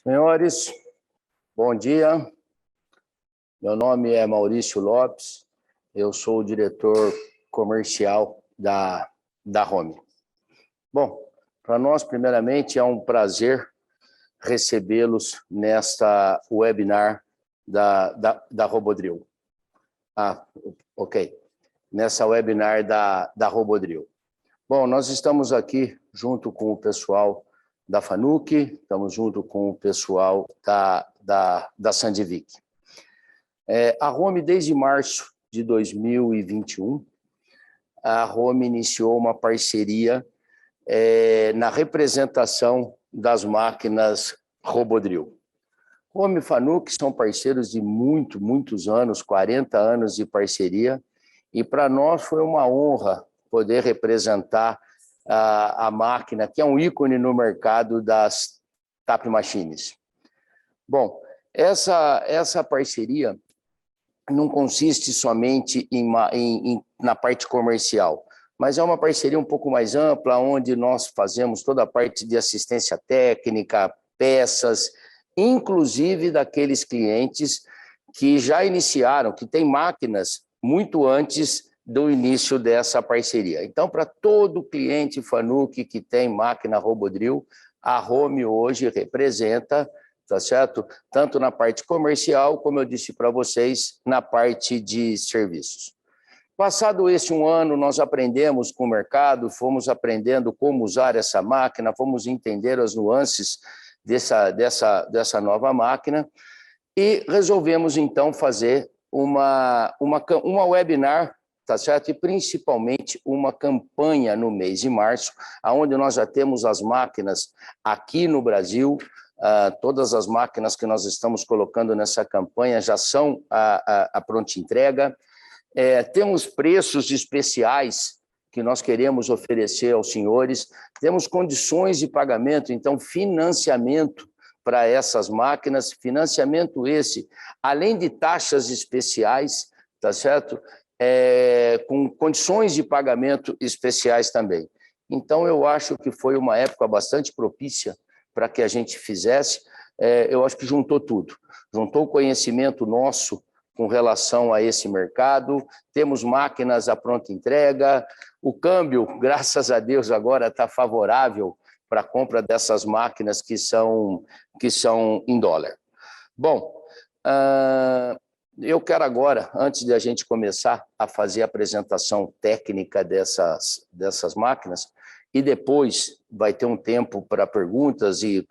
Senhores, bom dia. Meu nome é Maurício Lopes, eu sou o diretor comercial da Home. Bom, para nós, primeiramente, é um prazer recebê-los nesta webinar da Robodrill. Ok. Nessa webinar da Robodrill. Bom, nós estamos aqui junto com o pessoal da Fanuc, estamos junto com o pessoal da Sandvik. A Home, desde março de 2021, a Home iniciou uma parceria na representação das máquinas Robodrill. Home e Fanuc são parceiros de muitos anos, 40 anos de parceria, e para nós foi uma honra poder representar a máquina, que é um ícone no mercado das tap machines. Bom, essa parceria não consiste somente na parte comercial, mas é uma parceria um pouco mais ampla, onde nós fazemos toda a parte de assistência técnica, peças, inclusive daqueles clientes que já iniciaram, que têm máquinas muito antes do início dessa parceria. Então, para todo cliente Fanuc que tem máquina Robodrill, a Home hoje representa, tá certo? Tanto na parte comercial, como eu disse para vocês, na parte de serviços. Passado esse um ano, nós aprendemos com o mercado, fomos aprendendo como usar essa máquina, fomos entender as nuances dessa nova máquina e resolvemos, então, fazer uma webinar, tá certo? E principalmente uma campanha no mês de março, onde nós já temos as máquinas aqui no Brasil. Todas as máquinas que nós estamos colocando nessa campanha já são a pronta entrega. Temos preços especiais que nós queremos oferecer aos senhores, temos condições de pagamento, então financiamento para essas máquinas, financiamento esse, além de taxas especiais, tá certo? Com condições de pagamento especiais também. Então, eu acho que foi uma época bastante propícia para que a gente fizesse. Eu acho que juntou tudo. Juntou o conhecimento nosso com relação a esse mercado, temos máquinas à pronta entrega, o câmbio, graças a Deus, agora está favorável para a compra dessas máquinas que são em dólar. Bom, eu quero agora, antes de a gente começar a fazer a apresentação técnica dessas máquinas, e depois vai ter um tempo para perguntas e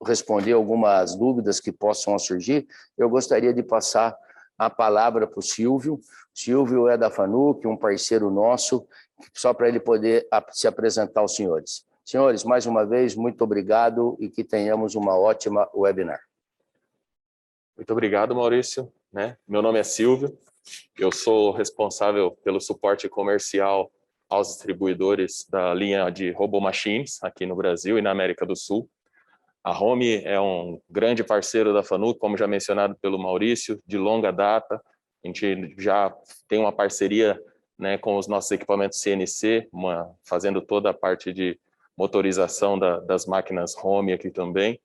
responder algumas dúvidas que possam surgir, eu gostaria de passar a palavra para o Silvio. Silvio é da Fanuc, um parceiro nosso, só para ele poder se apresentar aos senhores. Senhores, mais uma vez, muito obrigado e que tenhamos uma ótima webinar. Muito obrigado, Maurício. Meu nome é Silvio, eu sou responsável pelo suporte comercial aos distribuidores da linha de RoboMachines aqui no Brasil e na América do Sul. A Home é um grande parceiro da Fanuc, como já mencionado pelo Maurício, de longa data. A gente já tem uma parceria com os nossos equipamentos CNC, fazendo toda a parte de motorização das máquinas Home aqui também.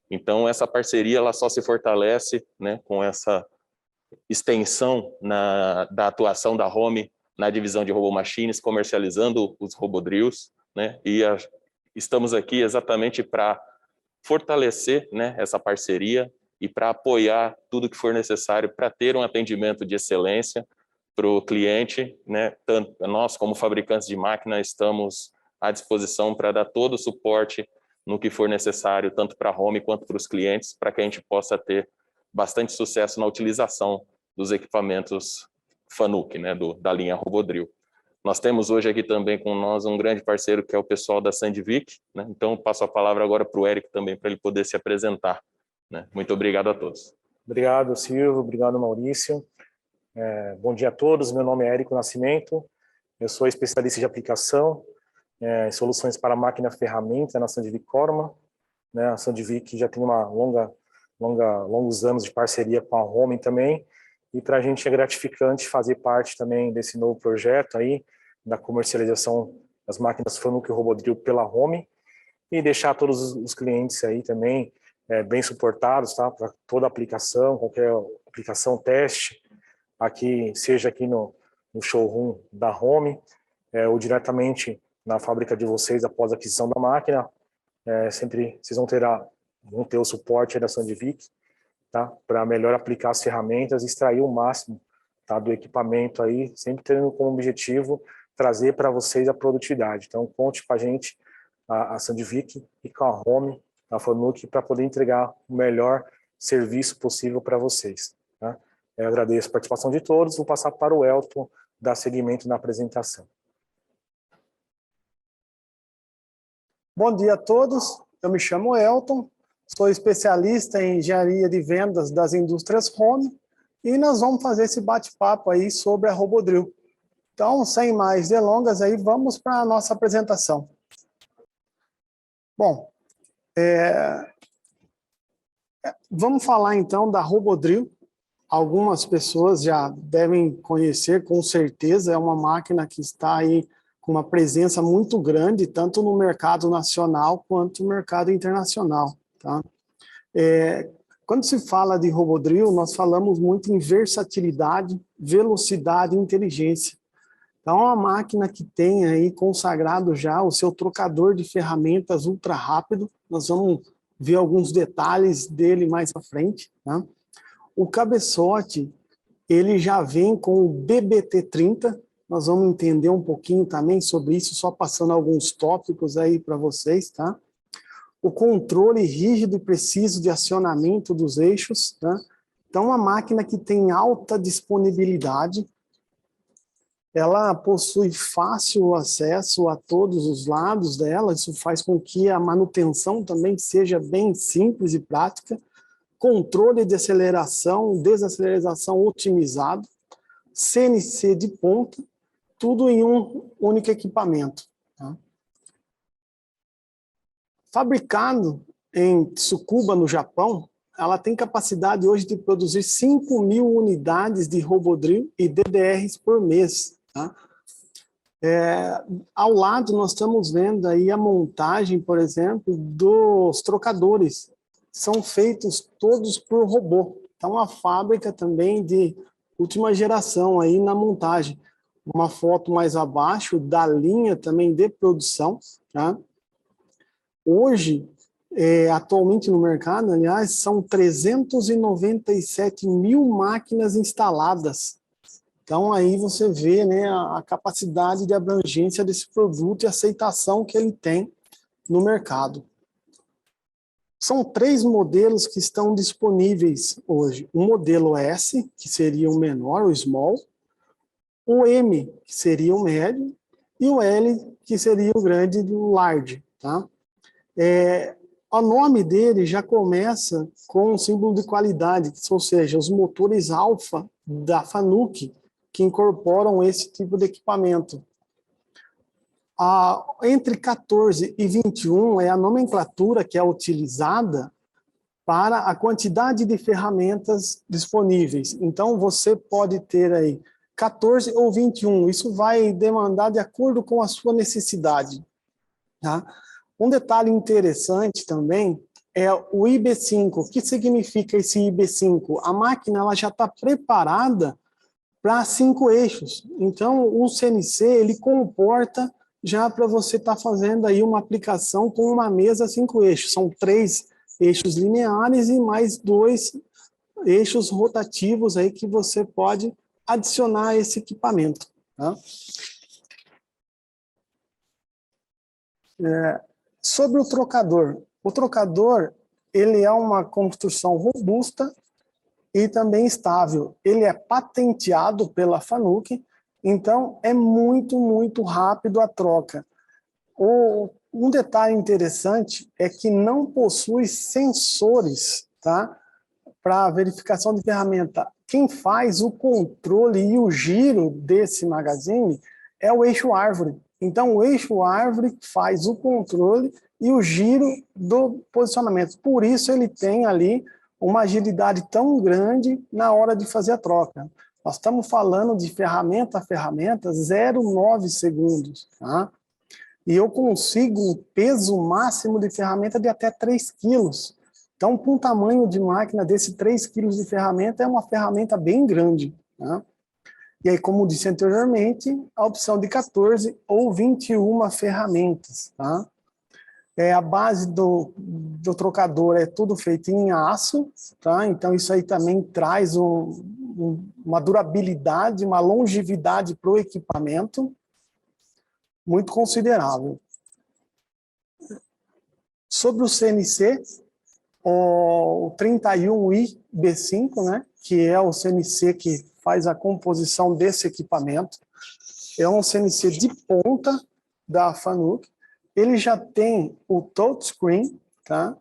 Então, essa parceria ela só se fortalece com essa extensão da atuação da Home na divisão de RoboMachines, comercializando os Robodrills, e estamos aqui exatamente para fortalecer essa parceria e para apoiar tudo que for necessário para ter um atendimento de excelência para o cliente. Tanto nós, como fabricantes de máquina, estamos à disposição para dar todo o suporte no que for necessário, tanto para a Home quanto para os clientes, para que a gente possa ter bastante sucesso na utilização dos equipamentos Fanuc, da linha Robodrill. Nós temos hoje aqui também com nós um grande parceiro que é o pessoal da Sandvik, então passo a palavra agora para o Érico também, para ele poder se apresentar. Muito obrigado a todos. Obrigado, Silvio, obrigado, Maurício. Bom dia a todos, meu nome é Érico Nascimento, eu sou especialista de aplicação em soluções para máquina ferramenta na Sandvik Corman. A Sandvik já tem longos anos de parceria com a Home também, e para a gente é gratificante fazer parte também desse novo projeto aí, da comercialização das máquinas Fanuc e Robodrill pela Home, e deixar todos os clientes aí também bem suportados, tá? Para toda aplicação, qualquer aplicação, teste, aqui, seja aqui no showroom da Home, ou diretamente na fábrica de vocês após a aquisição da máquina. Sempre vocês vão ter o suporte da Sandvik, tá? Para melhor aplicar as ferramentas e extrair o máximo, tá, do equipamento aí, sempre tendo como objetivo trazer para vocês a produtividade. Então, conte com a gente, a Sandvik e com a Home, a Fanuc, para poder entregar o melhor serviço possível para vocês, tá? Eu agradeço a participação de todos, vou passar para o Elton dar seguimento na apresentação. Bom dia a todos, eu me chamo Elton, sou especialista em engenharia de vendas das indústrias Home e nós vamos fazer esse bate-papo aí sobre a RoboDrill. Então, sem mais delongas, aí vamos para a nossa apresentação. Bom, vamos falar então da RoboDrill. Algumas pessoas já devem conhecer, com certeza, é uma máquina que está aí com uma presença muito grande, tanto no mercado nacional quanto no mercado internacional, tá? Quando se fala de RoboDrill, nós falamos muito em versatilidade, velocidade e inteligência. Então, é uma máquina que tem aí consagrado já o seu trocador de ferramentas ultra rápido. Nós vamos ver alguns detalhes dele mais à frente, tá? O cabeçote, ele já vem com o BBT30, nós vamos entender um pouquinho também sobre isso, só passando alguns tópicos aí para vocês, tá? O controle rígido e preciso de acionamento dos eixos, tá? Então, uma máquina que tem alta disponibilidade, ela possui fácil acesso a todos os lados dela, isso faz com que a manutenção também seja bem simples e prática, controle de aceleração, desaceleração otimizado, CNC de ponta, tudo em um único equipamento, tá? Fabricado em Tsukuba, no Japão, ela tem capacidade hoje de produzir 5.000 unidades de RoboDrill e DDRs por mês, tá? Ao lado nós estamos vendo aí a montagem, por exemplo, dos trocadores. São feitos todos por robô. Então, uma fábrica também de última geração aí na montagem. Uma foto mais abaixo da linha também de produção, tá? Hoje, atualmente no mercado, aliás, são 397.000 máquinas instaladas. Então, aí você vê, né, a capacidade de abrangência desse produto e aceitação que ele tem no mercado. São 3 modelos que estão disponíveis hoje. O modelo S, que seria o menor, o small, o M, que seria o médio, e o L, que seria o grande, o large, tá? O nome dele já começa com um símbolo de qualidade, ou seja, os motores alfa da Fanuc, que incorporam esse tipo de equipamento. Entre 14 e 21 é a nomenclatura que é utilizada para a quantidade de ferramentas disponíveis. Então, você pode ter aí 14 ou 21, isso vai demandar de acordo com a sua necessidade, tá? Um detalhe interessante também é o IB5. O que significa esse IB5? A máquina ela já está preparada para 5 eixos. Então, o CNC ele comporta já para você estar fazendo aí uma aplicação com uma mesa 5 eixos. São 3 eixos lineares e mais 2 eixos rotativos aí que você pode adicionar esse equipamento, tá? Sobre o trocador, ele é uma construção robusta e também estável. Ele é patenteado pela Fanuc, então é muito, muito rápido a troca. Um detalhe interessante é que não possui sensores, tá? Para verificação de ferramenta. Quem faz o controle e o giro desse magazine é o eixo árvore. Então, o eixo árvore faz o controle e o giro do posicionamento. Por isso, ele tem ali uma agilidade tão grande na hora de fazer a troca. Nós estamos falando de ferramenta a ferramenta, 0,9 segundos, tá? E eu consigo um peso máximo de ferramenta de até 3 quilos. Então, com um tamanho de máquina desse 3 quilos de ferramenta, é uma ferramenta bem grande, né? E aí, como disse anteriormente, a opção de 14 ou 21 ferramentas, tá? A base do trocador é tudo feito em aço, tá? Então isso aí também traz uma durabilidade, uma longevidade para o equipamento muito considerável. Sobre o CNC, o 31i-B5, né, que é o CNC que faz a composição desse equipamento, é um CNC de ponta da Fanuc. Ele já tem o touchscreen, tá?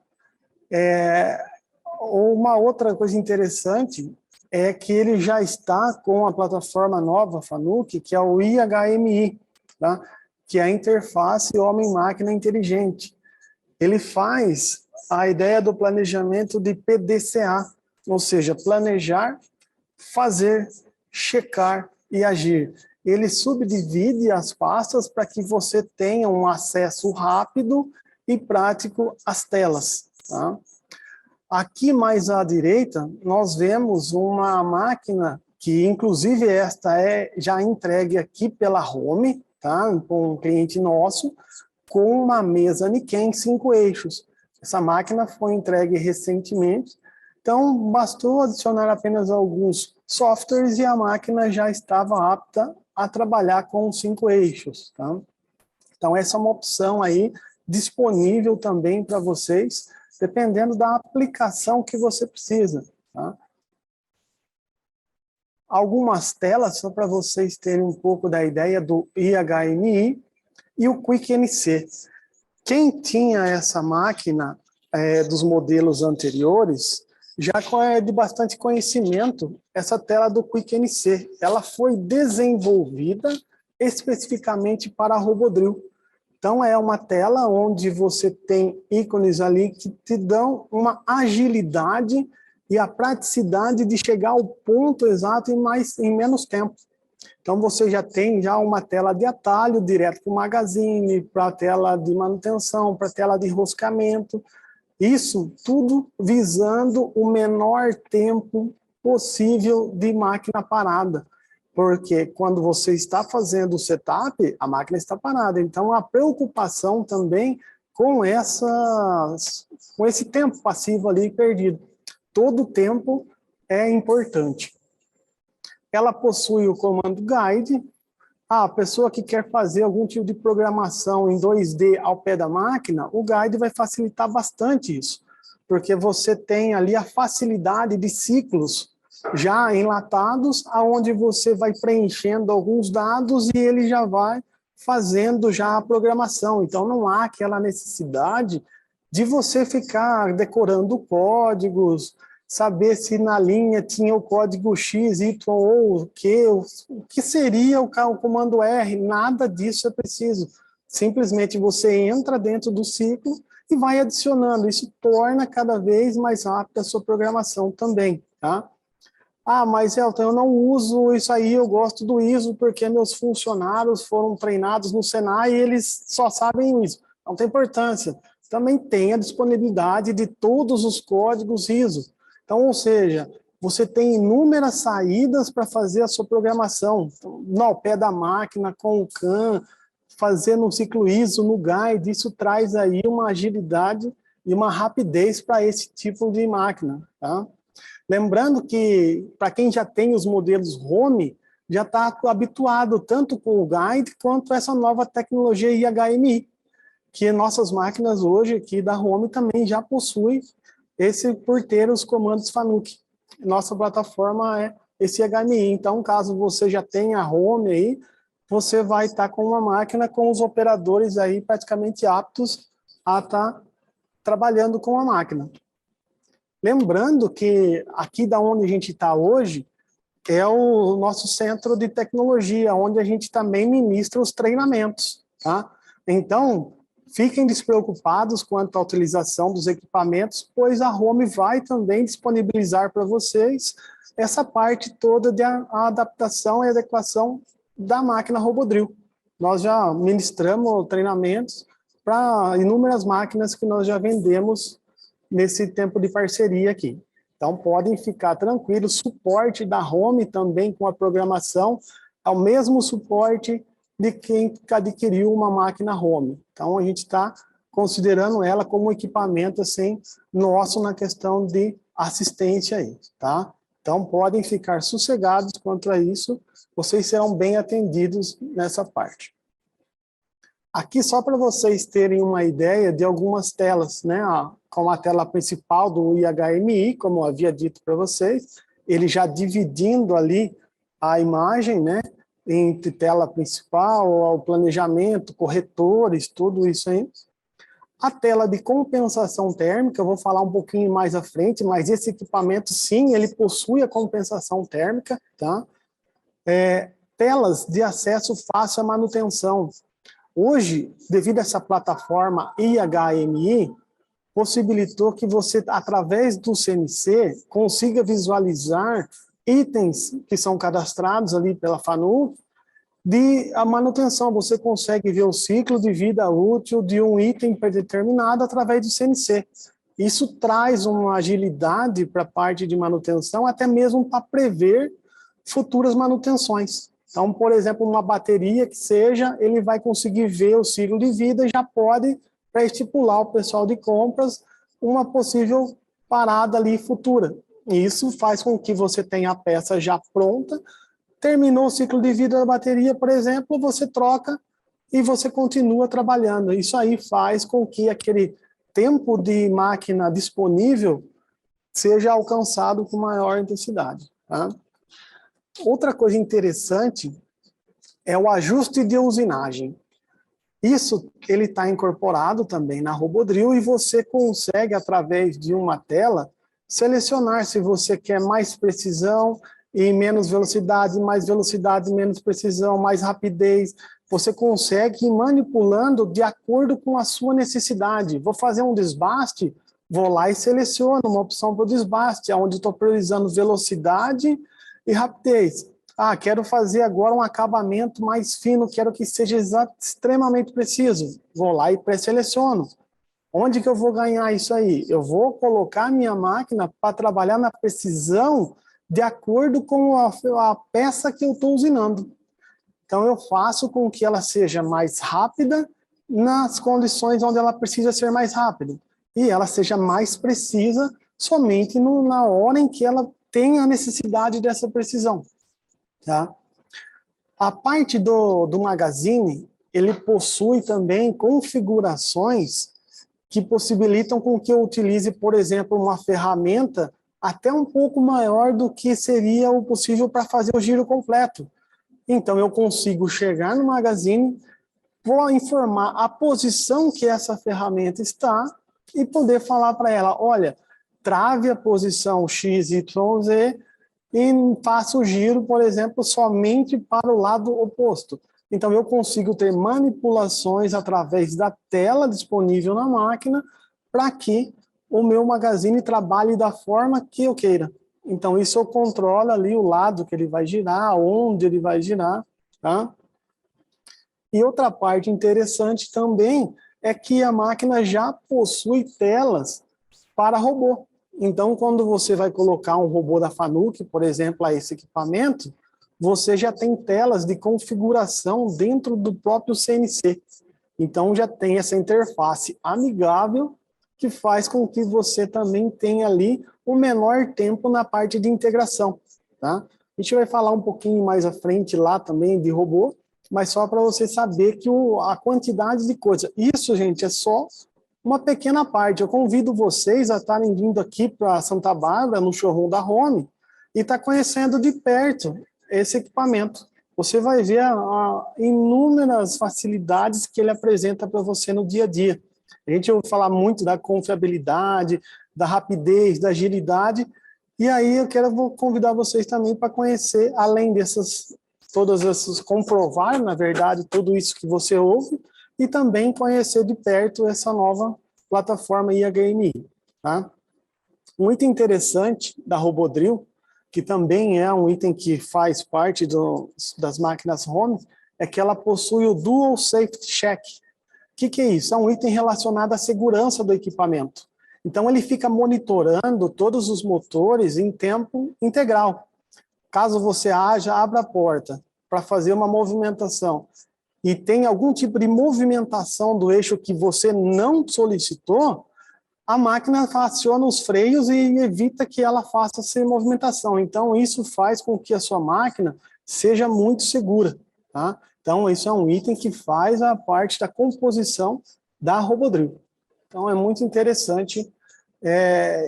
Uma outra coisa interessante é que ele já está com a plataforma nova Fanuc, que é o IHMI, tá? Que é a interface homem-máquina inteligente. Ele faz a ideia do planejamento de PDCA, ou seja, planejar, fazer, checar e agir. Ele subdivide as pastas para que você tenha um acesso rápido e prático às telas, tá? Aqui mais à direita, nós vemos uma máquina que, inclusive, esta é já entregue aqui pela Home, tá? Com um cliente nosso, com uma mesa Niken 5 eixos. Essa máquina foi entregue recentemente, então bastou adicionar apenas alguns softwares e a máquina já estava apta a trabalhar com 5 eixos, tá? Então essa é uma opção aí disponível também para vocês, dependendo da aplicação que você precisa, tá? Algumas telas, só para vocês terem um pouco da ideia do IHMI e o Quick NC. Quem tinha essa máquina dos modelos anteriores, já é de bastante conhecimento essa tela do Quick NC. Ela foi desenvolvida especificamente para a Robodrill. Então, é uma tela onde você tem ícones ali que te dão uma agilidade e a praticidade de chegar ao ponto exato em menos tempo. Então, você já tem uma tela de atalho direto para o magazine, para a tela de manutenção, para a tela de enroscamento. Isso tudo visando o menor tempo possível de máquina parada. Porque quando você está fazendo o setup, a máquina está parada. Então, a preocupação também com esse tempo passivo ali perdido. Todo tempo é importante. Ela possui o comando guide. A pessoa que quer fazer algum tipo de programação em 2D ao pé da máquina, o guide vai facilitar bastante isso. Porque você tem ali a facilidade de ciclos já enlatados, aonde você vai preenchendo alguns dados e ele já vai fazendo já a programação. Então, não há aquela necessidade de você ficar decorando códigos, saber se na linha tinha o código X, Y ou o que seria o comando R. Nada disso é preciso. Simplesmente você entra dentro do ciclo e vai adicionando. Isso torna cada vez mais rápida a sua programação também, tá? Ah, mas Elton, eu não uso isso aí, eu gosto do ISO porque meus funcionários foram treinados no Senai e eles só sabem ISO. Não tem importância. Também tem a disponibilidade de todos os códigos ISO. Então, ou seja, você tem inúmeras saídas para fazer a sua programação. No pé da máquina, com o CAN, fazendo um ciclo ISO no guide, isso traz aí uma agilidade e uma rapidez para esse tipo de máquina, tá? Lembrando que, para quem já tem os modelos Home, já está habituado tanto com o Guide quanto essa nova tecnologia IHMI, que nossas máquinas hoje aqui da Home também já possuem por ter os comandos Fanuc. Nossa plataforma é esse IHMI. Então, caso você já tenha a Home aí, você vai estar com uma máquina com os operadores aí praticamente aptos a estar trabalhando com a máquina. Lembrando que aqui da onde a gente está hoje é o nosso centro de tecnologia, onde a gente também ministra os treinamentos, tá? Então, fiquem despreocupados quanto à utilização dos equipamentos, pois a Home vai também disponibilizar para vocês essa parte toda de adaptação e adequação da máquina Robodrill. Nós já ministramos treinamentos para inúmeras máquinas que nós já vendemos nesse tempo de parceria aqui. Então, podem ficar tranquilos, suporte da Home também com a programação, é o mesmo suporte de quem adquiriu uma máquina Home. Então, a gente está considerando ela como um equipamento assim, nosso na questão de assistência aí, tá? Então, podem ficar sossegados quanto a isso, vocês serão bem atendidos nessa parte. Aqui, só para vocês terem uma ideia de algumas telas, né? Como a tela principal do IHMI, como eu havia dito para vocês, ele já dividindo ali a imagem, né? Entre tela principal, o planejamento, corretores, tudo isso aí. A tela de compensação térmica, eu vou falar um pouquinho mais à frente, mas esse equipamento, sim, ele possui a compensação térmica, tá? Telas de acesso fácil à manutenção. Hoje, devido a essa plataforma IHMI, possibilitou que você, através do CNC, consiga visualizar itens que são cadastrados ali pela FANUC, de a manutenção. Você consegue ver o ciclo de vida útil de um item predeterminado através do CNC. Isso traz uma agilidade para a parte de manutenção, até mesmo para prever futuras manutenções. Então, por exemplo, uma bateria que seja, ele vai conseguir ver o ciclo de vida e já pode estipular o pessoal de compras uma possível parada ali futura. E isso faz com que você tenha a peça já pronta, terminou o ciclo de vida da bateria, por exemplo, você troca e você continua trabalhando. Isso aí faz com que aquele tempo de máquina disponível seja alcançado com maior intensidade, tá? Outra coisa interessante é o ajuste de usinagem. Isso ele está incorporado também na RoboDrill e você consegue, através de uma tela, selecionar se você quer mais precisão e menos velocidade, menos precisão, mais rapidez. Você consegue ir manipulando de acordo com a sua necessidade. Vou fazer um desbaste, vou lá e seleciono uma opção para o desbaste, onde estou priorizando velocidade e rapidez. Quero fazer agora um acabamento mais fino, quero que seja extremamente preciso. Vou lá e pré-seleciono. Onde que eu vou ganhar isso aí? Eu vou colocar minha máquina para trabalhar na precisão de acordo com a peça que eu estou usinando. Então, eu faço com que ela seja mais rápida nas condições onde ela precisa ser mais rápida. E ela seja mais precisa somente na hora em que ela tem a necessidade dessa precisão. Tá? A parte do magazine, ele possui também configurações que possibilitam com que eu utilize, por exemplo, uma ferramenta até um pouco maior do que seria o possível para fazer o giro completo. Então, eu consigo chegar no magazine, vou informar a posição que essa ferramenta está e poder falar para ela, olha, trave a posição X, Y, Z e faça o giro, por exemplo, somente para o lado oposto. Então, eu consigo ter manipulações através da tela disponível na máquina para que o meu magazine trabalhe da forma que eu queira. Então, isso eu controlo ali o lado que ele vai girar, onde ele vai girar, tá? E outra parte interessante também é que a máquina já possui telas para robô. Então, quando você vai colocar um robô da FANUC, por exemplo, a esse equipamento, você já tem telas de configuração dentro do próprio CNC. Então, já tem essa interface amigável que faz com que você também tenha ali o menor tempo na parte de integração, tá? A gente vai falar um pouquinho mais à frente lá também de robô, mas só para você saber que a quantidade de coisa. Isso, gente, é só uma pequena parte. Eu convido vocês a estarem vindo aqui para Santa Bárbara, no showroom da Home, e estar conhecendo de perto esse equipamento. Você vai ver inúmeras facilidades que ele apresenta para você no dia a dia. A gente vai falar muito da confiabilidade, da rapidez, da agilidade, e aí vou convidar vocês também para conhecer, além todas essas, comprovar, na verdade, tudo isso que você ouve, e também conhecer de perto essa nova plataforma IHMI. Tá? Um item interessante da RoboDrill, que também é um item que faz parte das máquinas Home, é que ela possui o Dual Safety Check. O que é isso? É um item relacionado à segurança do equipamento. Então, ele fica monitorando todos os motores em tempo integral. Caso você abra a porta para fazer uma movimentação e tem algum tipo de movimentação do eixo que você não solicitou, a máquina aciona os freios e evita que ela faça essa movimentação. Então, isso faz com que a sua máquina seja muito segura, tá? Então, isso é um item que faz a parte da composição da Robodrill. Então, é muito interessante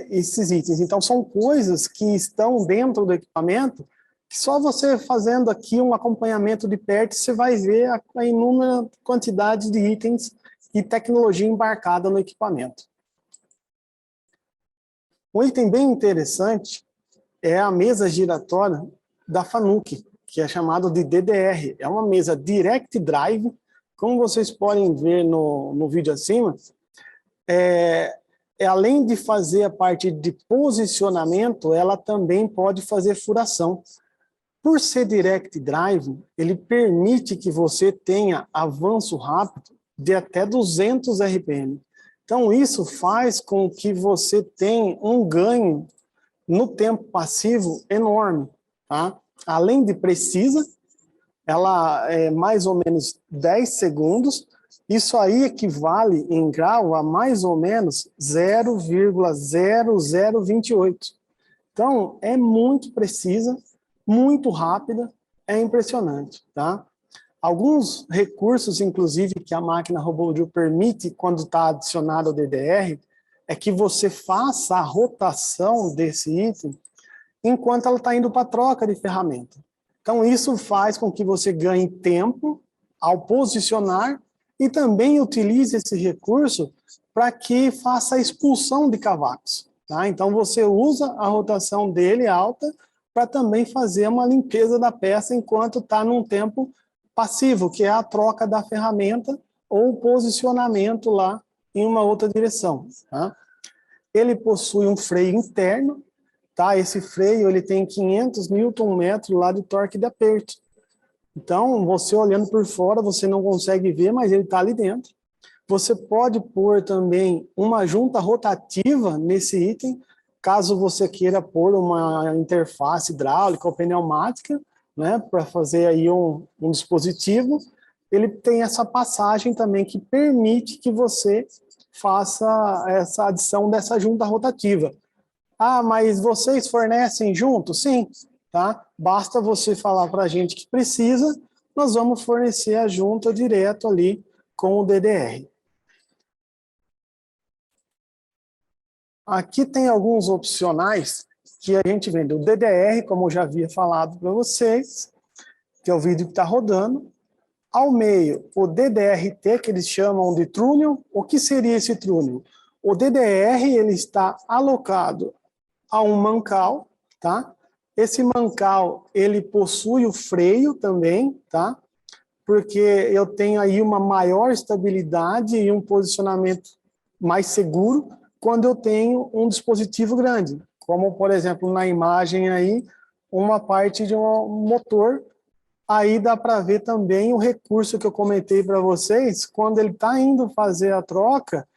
esses itens. Então, são coisas que estão dentro do equipamento que só você fazendo aqui um acompanhamento de perto, você vai ver a inúmera quantidade de itens e tecnologia embarcada no equipamento. Um item bem interessante é a mesa giratória da Fanuc, que é chamado de DDR. É uma mesa Direct Drive, como vocês podem ver no vídeo acima, além de fazer a parte de posicionamento, ela também pode fazer furação. Por ser Direct Drive, ele permite que você tenha avanço rápido de até 200 RPM. Então, isso faz com que você tenha um ganho no tempo passivo enorme, tá? Além de precisa, ela é mais ou menos 10 segundos, isso aí equivale em grau a mais ou menos 0,0028. Então, é muito precisa, muito rápida, é impressionante, tá? Alguns recursos, inclusive, que a máquina Robodrill permite quando está adicionado ao DDR, é que você faça a rotação desse item enquanto ela está indo para a troca de ferramenta. Então, isso faz com que você ganhe tempo ao posicionar e também utilize esse recurso para que faça a expulsão de cavacos. Tá? Então, você usa a rotação dele alta para também fazer uma limpeza da peça enquanto está num tempo passivo, que é a troca da ferramenta ou o posicionamento lá em uma outra direção. Tá? Ele possui um freio interno, tá? Esse freio ele tem 500 Nm lá de torque de aperto. Então, você olhando por fora, você não consegue ver, mas ele está ali dentro. Você pode pôr também uma junta rotativa nesse item, caso você queira pôr uma interface hidráulica ou pneumática, né, para fazer aí um dispositivo. Ele tem essa passagem também que permite que você faça essa adição dessa junta rotativa. Ah, mas vocês fornecem junto? Sim, tá? Basta você falar para a gente que precisa, nós vamos fornecer a junta direto ali com o DDR. Aqui tem alguns opcionais que a gente vende. O DDR, como eu já havia falado para vocês, que é o vídeo que está rodando. Ao meio, o DDR-T, que eles chamam de túnel. O que seria esse túnel? O DDR ele está alocado a um mancal, tá? Esse mancal, ele possui o freio também, tá? Porque eu tenho aí uma maior estabilidade e um posicionamento mais seguro quando eu tenho um dispositivo grande, como, por exemplo, na imagem aí, uma parte de um motor. Aí dá para ver também o recurso que eu comentei para vocês, quando ele está indo fazer a troca,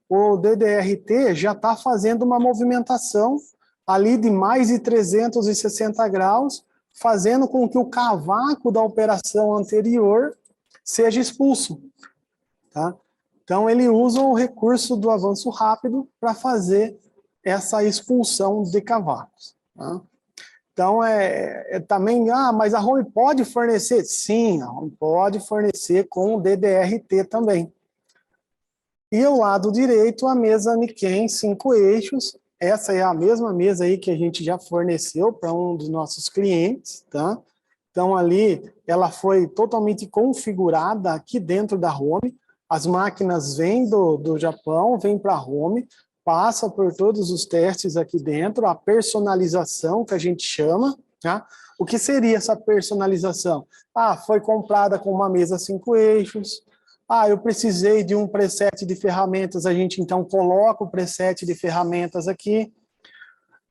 o DDR-T já está fazendo uma movimentação ali de mais de 360 graus, fazendo com que o cavaco da operação anterior seja expulso. Tá? Então, ele usa o recurso do avanço rápido para fazer essa expulsão de cavacos. Tá? Então, também, mas a Home pode fornecer? Sim, a Home pode fornecer com o DDR-T também. E ao lado direito, a mesa Niken 5 eixos. Essa é a mesma mesa aí que a gente já forneceu para um dos nossos clientes, tá? Então, ali, ela foi totalmente configurada aqui dentro da Home. As máquinas vêm do Japão, vêm para a Home, passa por todos os testes aqui dentro, a personalização que a gente chama, tá? O que seria essa personalização? Ah, foi comprada com uma mesa 5 eixos. Ah, eu precisei de um preset de ferramentas, a gente então coloca o preset de ferramentas aqui.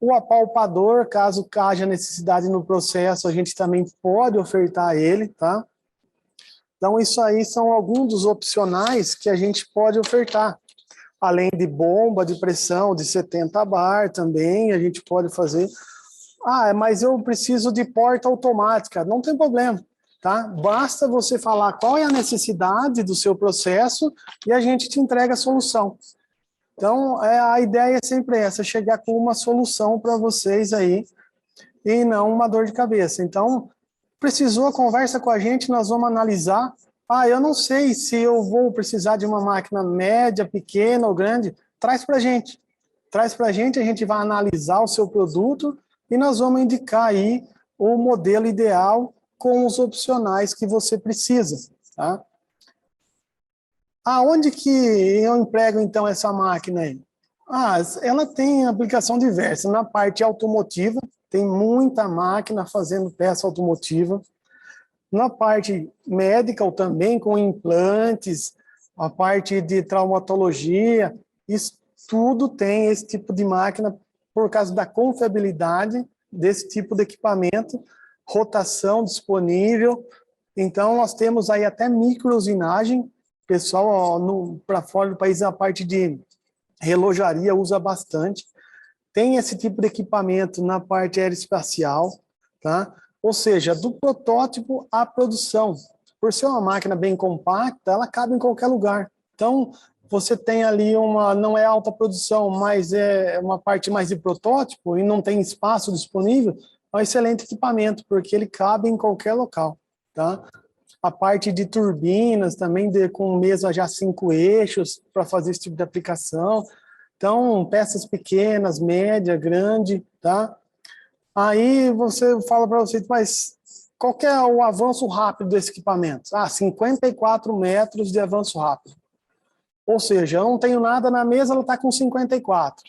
O apalpador, caso haja necessidade no processo, a gente também pode ofertar ele, tá? Então, isso aí são alguns dos opcionais que a gente pode ofertar. além de bomba de pressão de 70 bar também, a gente pode fazer. Ah, mas eu preciso de porta automática. Não tem problema, tá? Basta você falar qual é a necessidade do seu processo e a gente te entrega a solução. Então, a ideia é sempre essa, chegar com uma solução para vocês aí e não uma dor de cabeça. Então, precisou, conversa com a gente, nós vamos analisar. Ah, eu não sei se eu vou precisar de uma máquina média, pequena ou grande. Traz para a gente. Traz para a gente vai analisar o seu produto e nós vamos indicar aí o modelo ideal com os opcionais que você precisa, tá? Aonde que eu emprego, então, essa máquina aí? Ah, ela tem aplicação diversa. Na parte automotiva, tem muita máquina fazendo peça automotiva. Na parte médica também, com implantes, a parte de traumatologia, isso tudo tem esse tipo de máquina por causa da confiabilidade desse tipo de equipamento, rotação disponível. Então, nós temos aí até microusinagem. Pessoal, para fora do país, a parte de relojaria usa bastante. Tem esse tipo de equipamento na parte aeroespacial, tá? Ou seja, do protótipo à produção. Por ser uma máquina bem compacta, ela cabe em qualquer lugar. Então, você tem ali não é alta produção, mas é uma parte mais de protótipo e não tem espaço disponível, é um excelente equipamento, porque ele cabe em qualquer local, tá? A parte de turbinas também, com mesa já 5 eixos, para fazer esse tipo de aplicação. Então, peças pequenas, média, grande, tá? Aí você fala para você, mas qual que é o avanço rápido desse equipamento? 54 metros de avanço rápido. Ou seja, eu não tenho nada na mesa, ela está com 54.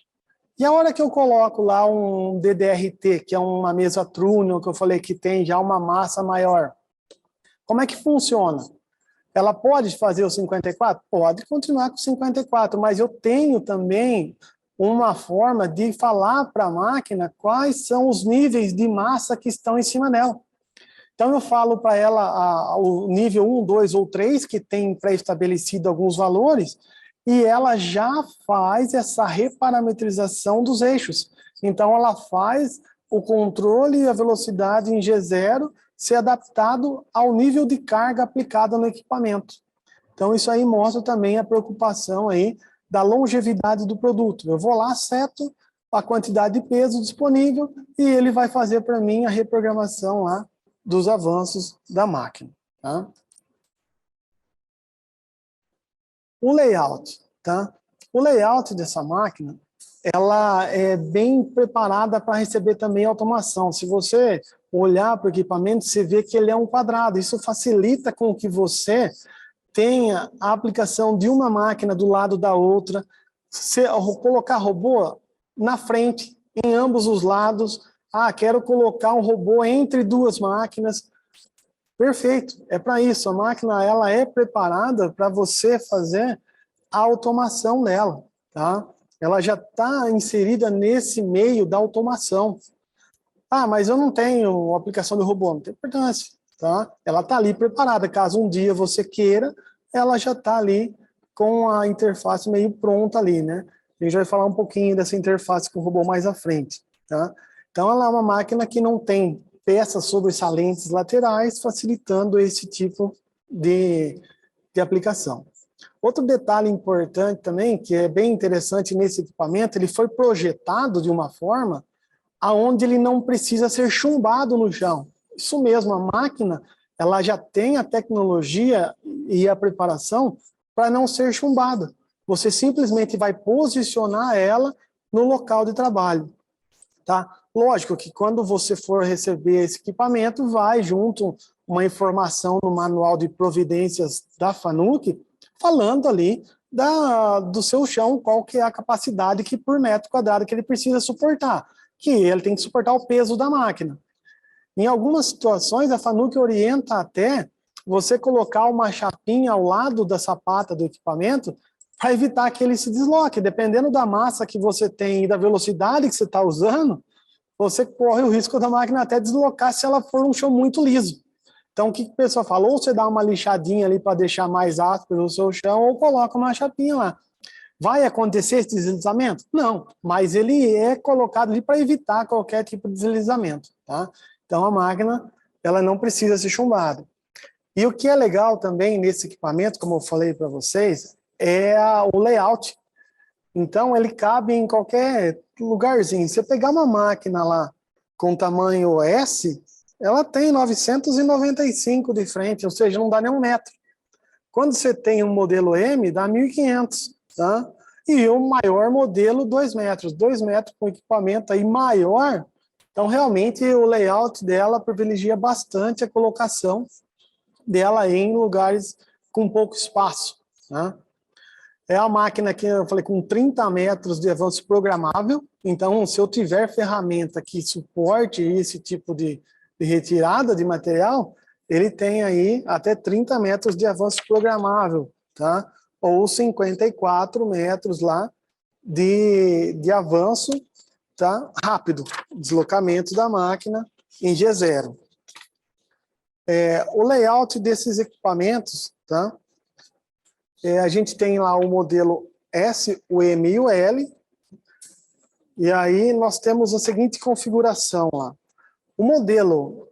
E a hora que eu coloco lá um DDRT, que é uma mesa Trunnion, que eu falei que tem já uma massa maior, como é que funciona? Ela pode fazer o 54? Pode continuar com 54, mas eu tenho também uma forma de falar para a máquina quais são os níveis de massa que estão em cima dela. Então, eu falo para ela o nível 1, 2 ou 3, que tem pré-estabelecido alguns valores, e ela já faz essa reparametrização dos eixos. Então, ela faz o controle e a velocidade em G0 ser adaptado ao nível de carga aplicada no equipamento. Então, isso aí mostra também a preocupação aí da longevidade do produto. Eu vou lá, seto a quantidade de peso disponível e ele vai fazer para mim a reprogramação lá dos avanços da máquina, tá? O layout, tá? O layout dessa máquina, ela é bem preparada para receber também automação. Se você olhar para o equipamento, você vê que ele é um quadrado. Isso facilita com que você tenha a aplicação de uma máquina do lado da outra, colocar robô na frente, em ambos os lados. Quero colocar um robô entre duas máquinas. Perfeito, é para isso. A máquina ela é preparada para você fazer a automação dela, tá? Ela já está inserida nesse meio da automação. Mas eu não tenho aplicação de robô, não tem importância, tá? Ela está ali preparada, caso um dia você queira, ela já está ali com a interface meio pronta ali, né? A gente vai falar um pouquinho dessa interface com o robô mais à frente, tá? Então, ela é uma máquina que não tem peças sobressalentes laterais, facilitando esse tipo de aplicação. Outro detalhe importante também, que é bem interessante nesse equipamento, ele foi projetado de uma forma aonde ele não precisa ser chumbado no chão. Isso mesmo, a máquina ela já tem a tecnologia e a preparação para não ser chumbada. Você simplesmente vai posicionar ela no local de trabalho, tá? Lógico que quando você for receber esse equipamento, vai junto uma informação no manual de providências da FANUC, falando ali do seu chão, qual que é a capacidade que por metro quadrado que ele precisa suportar, que ele tem que suportar o peso da máquina. Em algumas situações, a FANUC orienta até você colocar uma chapinha ao lado da sapata do equipamento para evitar que ele se desloque. Dependendo da massa que você tem e da velocidade que você está usando, você corre o risco da máquina até deslocar se ela for um chão muito liso. Então, o que a pessoa fala? Ou você dá uma lixadinha ali para deixar mais áspero o seu chão, ou coloca uma chapinha lá. Vai acontecer esse deslizamento? Não, mas ele é colocado ali para evitar qualquer tipo de deslizamento, tá? Então a máquina, ela não precisa ser chumbada. E o que é legal também nesse equipamento, como eu falei para vocês, é o layout. Então ele cabe em qualquer lugarzinho. Se você pegar uma máquina lá com tamanho S, ela tem 995 de frente, ou seja, não dá nem 1 metro. Quando você tem um modelo M, dá 1.500, tá? E o maior modelo, 2 metros. 2 metros com equipamento aí maior. Então, realmente, o layout dela privilegia bastante a colocação dela em lugares com pouco espaço, né? É a máquina que eu falei com 30 metros de avanço programável. Então, se eu tiver ferramenta que suporte esse tipo de retirada de material, ele tem aí até 30 metros de avanço programável, tá? Ou 54 metros lá de avanço, tá? Rápido, deslocamento da máquina em G0. O layout desses equipamentos, tá? A gente tem lá o modelo S, o M e o L, e aí nós temos a seguinte configuração lá. O modelo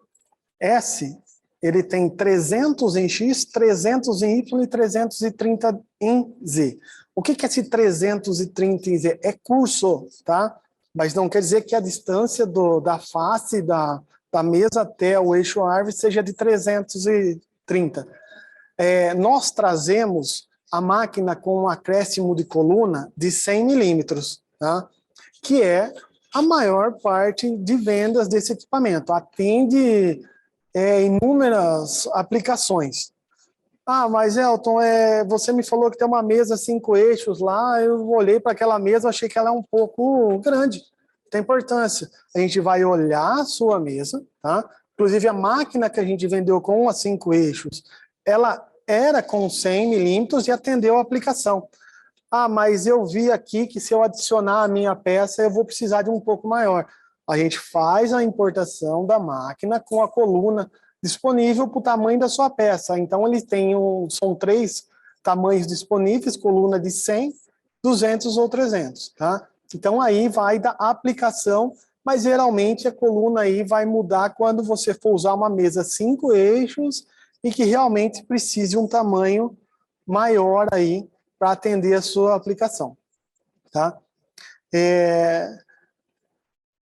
S, ele tem 300 em X, 300 em Y e 330 em Z. O que é esse 330 em Z? É curso, tá? Mas não quer dizer que a distância da face da mesa até o eixo árvore seja de 330. Nós trazemos a máquina com um acréscimo de coluna de 100 milímetros, tá? Que é a maior parte de vendas desse equipamento. Atende inúmeras aplicações. Ah, mas Elton, você me falou que tem uma mesa 5 eixos lá, eu olhei para aquela mesa, achei que ela é um pouco grande. Tem importância. A gente vai olhar a sua mesa, tá? Inclusive a máquina que a gente vendeu com as 5 eixos, ela era com 100 milímetros e atendeu a aplicação. Ah, mas eu vi aqui que se eu adicionar a minha peça, eu vou precisar de um pouco maior. A gente faz a importação da máquina com a coluna disponível para o tamanho da sua peça. Então, eles têm são 3 tamanhos disponíveis, coluna de 100, 200 ou 300, tá? Então, aí vai da aplicação, mas geralmente a coluna aí vai mudar quando você for usar uma mesa 5 eixos e que realmente precise um tamanho maior aí para atender a sua aplicação, tá?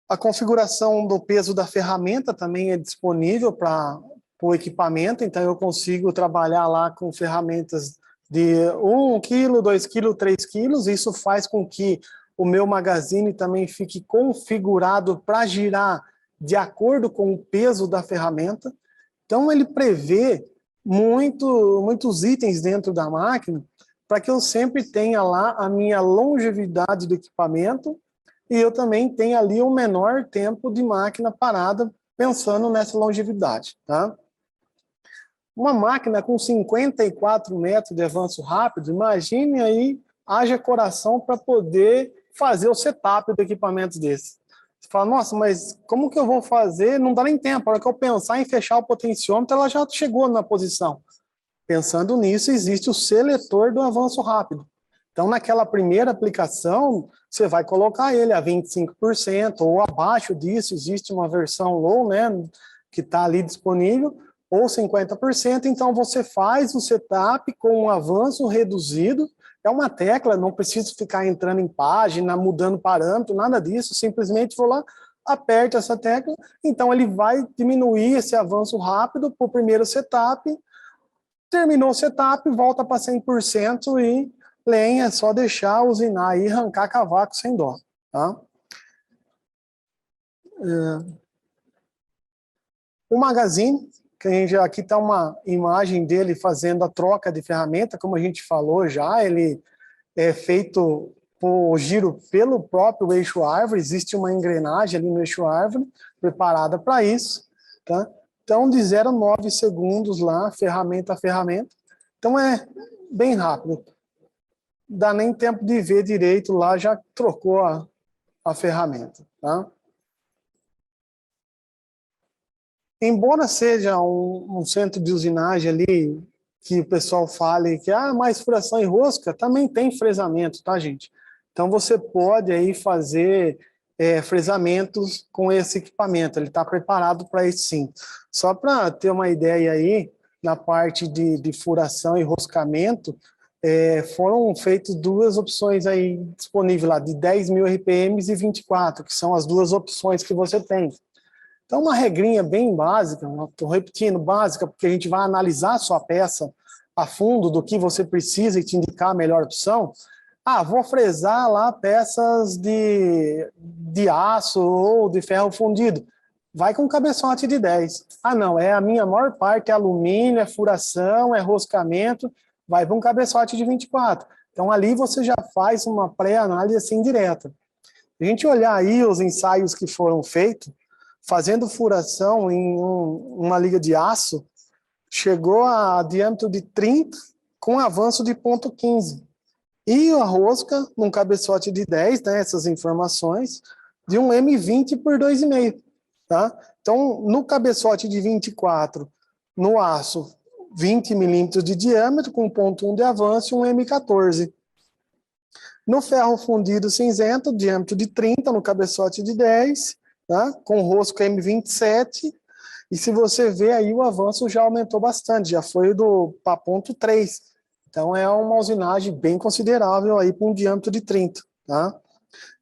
A configuração do peso da ferramenta também é disponível para o equipamento, então eu consigo trabalhar lá com ferramentas de 1 kg, 2 kg, 3 kg, isso faz com que o meu magazine também fique configurado para girar de acordo com o peso da ferramenta. Então ele prevê muitos itens dentro da máquina para que eu sempre tenha lá a minha longevidade do equipamento e eu também tenha ali um menor tempo de máquina parada pensando nessa longevidade, tá? Uma máquina com 54 metros de avanço rápido, imagine aí, haja coração para poder fazer o setup do equipamento desse. Você fala, nossa, mas como que eu vou fazer? Não dá nem tempo, a hora que eu pensar em fechar o potenciômetro, ela já chegou na posição. Pensando nisso, existe o seletor do avanço rápido. Então, naquela primeira aplicação, você vai colocar ele a 25%, ou abaixo disso, existe uma versão low, né, que está ali disponível, ou 50%, então você faz o setup com um avanço reduzido, é uma tecla, não preciso ficar entrando em página, mudando parâmetro, nada disso, simplesmente vou lá, aperto essa tecla, então ele vai diminuir esse avanço rápido para o primeiro setup, terminou o setup, volta para 100% e lenha, é só deixar usinar e arrancar cavaco sem dó. Tá? O magazine, que a gente, aqui está uma imagem dele fazendo a troca de ferramenta, como a gente falou já, ele é feito por giro pelo próprio eixo árvore, existe uma engrenagem ali no eixo árvore, preparada para isso, tá? Então, de 0 a 9 segundos lá, ferramenta a ferramenta. Então, é bem rápido. Dá nem tempo de ver direito lá, já trocou a ferramenta. Tá? Embora seja um centro de usinagem ali que o pessoal fale que mais furação e rosca, também tem fresamento, tá, gente? Então você pode aí fazer fresamentos com esse equipamento, ele está preparado para isso sim. Só para ter uma ideia aí, na parte de furação e roscamento, foram feitas duas opções aí disponíveis lá, de 10.000 RPMs e 24, que são as duas opções que você tem. Então, uma regrinha bem básica, estou repetindo, básica, porque a gente vai analisar a sua peça a fundo do que você precisa e te indicar a melhor opção. Vou fresar lá peças de aço ou de ferro fundido. Vai com cabeçote de 10. Não, a minha maior parte é alumínio, é furação, é roscamento, vai para um cabeçote de 24. Então, ali você já faz uma pré-análise assim direta. A gente olhar aí os ensaios que foram feitos, fazendo furação em uma liga de aço, chegou a diâmetro de 30 com avanço de 0,15. E a rosca, num cabeçote de 10, né, essas informações, de um M20 por 2,5. Tá? Então, no cabeçote de 24, no aço, 20 milímetros de diâmetro, com 0,1 de avanço e um M14. No ferro fundido cinzento, diâmetro de 30, no cabeçote de 10, tá? Com rosca M27, e se você ver aí, o avanço já aumentou bastante, já foi para 0,3. Então, é uma usinagem bem considerável aí para um diâmetro de 30, tá?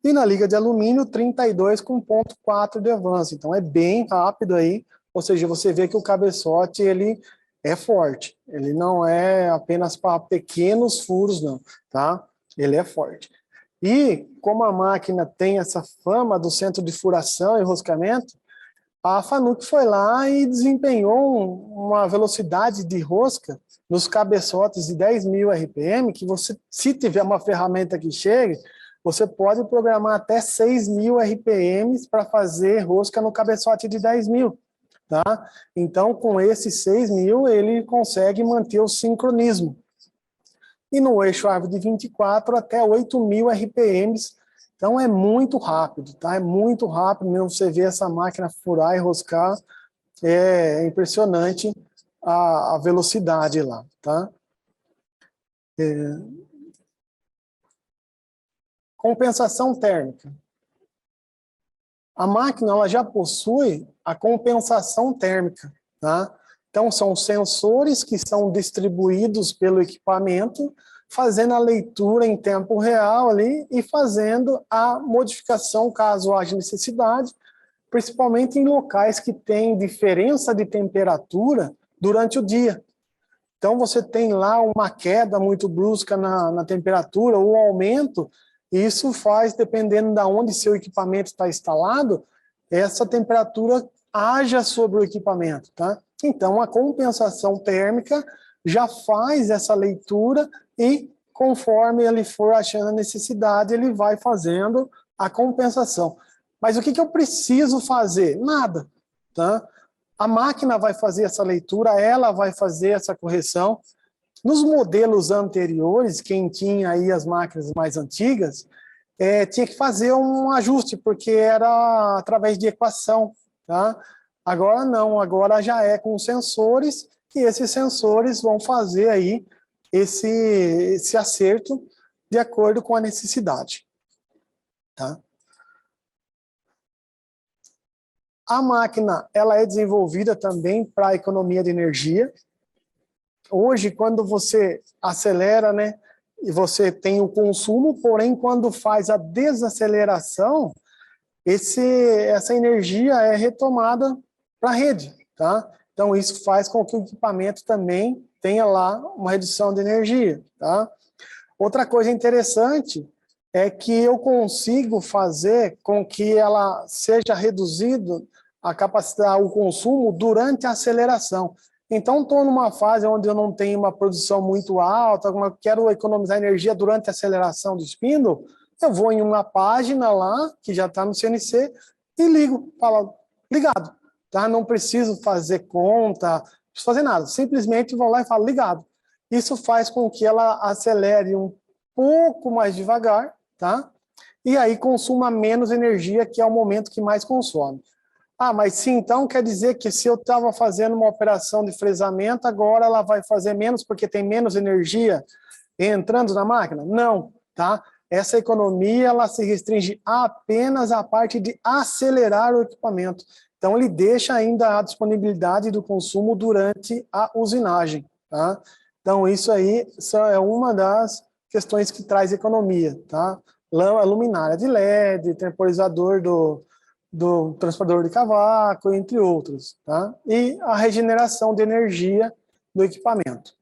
E na liga de alumínio, 32 com 0,4 de avanço. Então, é bem rápido aí, ou seja, você vê que o cabeçote, ele é forte. Ele não é apenas para pequenos furos, não, tá? Ele é forte. E, como a máquina tem essa fama do centro de furação e roscamento, a Fanuc foi lá e desempenhou uma velocidade de rosca nos cabeçotes de 10.000 RPM, que você, se tiver uma ferramenta que chegue, você pode programar até 6.000 RPMs para fazer rosca no cabeçote de 10.000. Tá? Então, com esses 6.000, ele consegue manter o sincronismo. E no eixo árvore de 24, até 8.000 RPMs. Então, é muito rápido, tá? É muito rápido mesmo você ver essa máquina furar e roscar. É impressionante a velocidade lá, tá? Compensação térmica. A máquina ela já possui a compensação térmica, tá? Então, são sensores que são distribuídos pelo equipamento, fazendo a leitura em tempo real ali e fazendo a modificação caso haja necessidade, principalmente em locais que têm diferença de temperatura durante o dia. Então, você tem lá uma queda muito brusca na temperatura, ou aumento, e isso faz, dependendo de onde seu equipamento está instalado, essa temperatura haja sobre o equipamento, tá? Então, a compensação térmica já faz essa leitura e, conforme ele for achando a necessidade, ele vai fazendo a compensação. Mas o que eu preciso fazer? Nada, tá? A máquina vai fazer essa leitura, ela vai fazer essa correção. Nos modelos anteriores, quem tinha aí as máquinas mais antigas, tinha que fazer um ajuste, porque era através de equação, tá? Agora não, agora já é com sensores, e esses sensores vão fazer aí esse acerto de acordo com a necessidade, tá? A máquina, ela é desenvolvida também para a economia de energia. Hoje, quando você acelera, né, e você tem o consumo, porém, quando faz a desaceleração, essa energia é retomada para a rede, tá? Então, isso faz com que o equipamento também tenha lá uma redução de energia, tá? Outra coisa interessante é que eu consigo fazer com que ela seja reduzido a capacidade, o consumo durante a aceleração. Então, estou numa fase onde eu não tenho uma produção muito alta, quero economizar energia durante a aceleração do spindle, eu vou em uma página lá, que já está no CNC, e ligo, falo, ligado. Tá? Não preciso fazer conta, não preciso fazer nada, simplesmente vou lá e falo, ligado. Isso faz com que ela acelere um pouco mais devagar, tá? E aí consuma menos energia, que é o momento que mais consome. Ah, mas sim, então quer dizer que se eu estava fazendo uma operação de fresamento, agora ela vai fazer menos porque tem menos energia entrando na máquina? Não, tá? Essa economia, ela se restringe apenas à parte de acelerar o equipamento. Então, ele deixa ainda a disponibilidade do consumo durante a usinagem, tá? Então, isso aí é uma das questões que traz economia, tá? Luminária de LED, temporizador do transformador de cavaco, entre outros, tá? E a regeneração de energia do equipamento.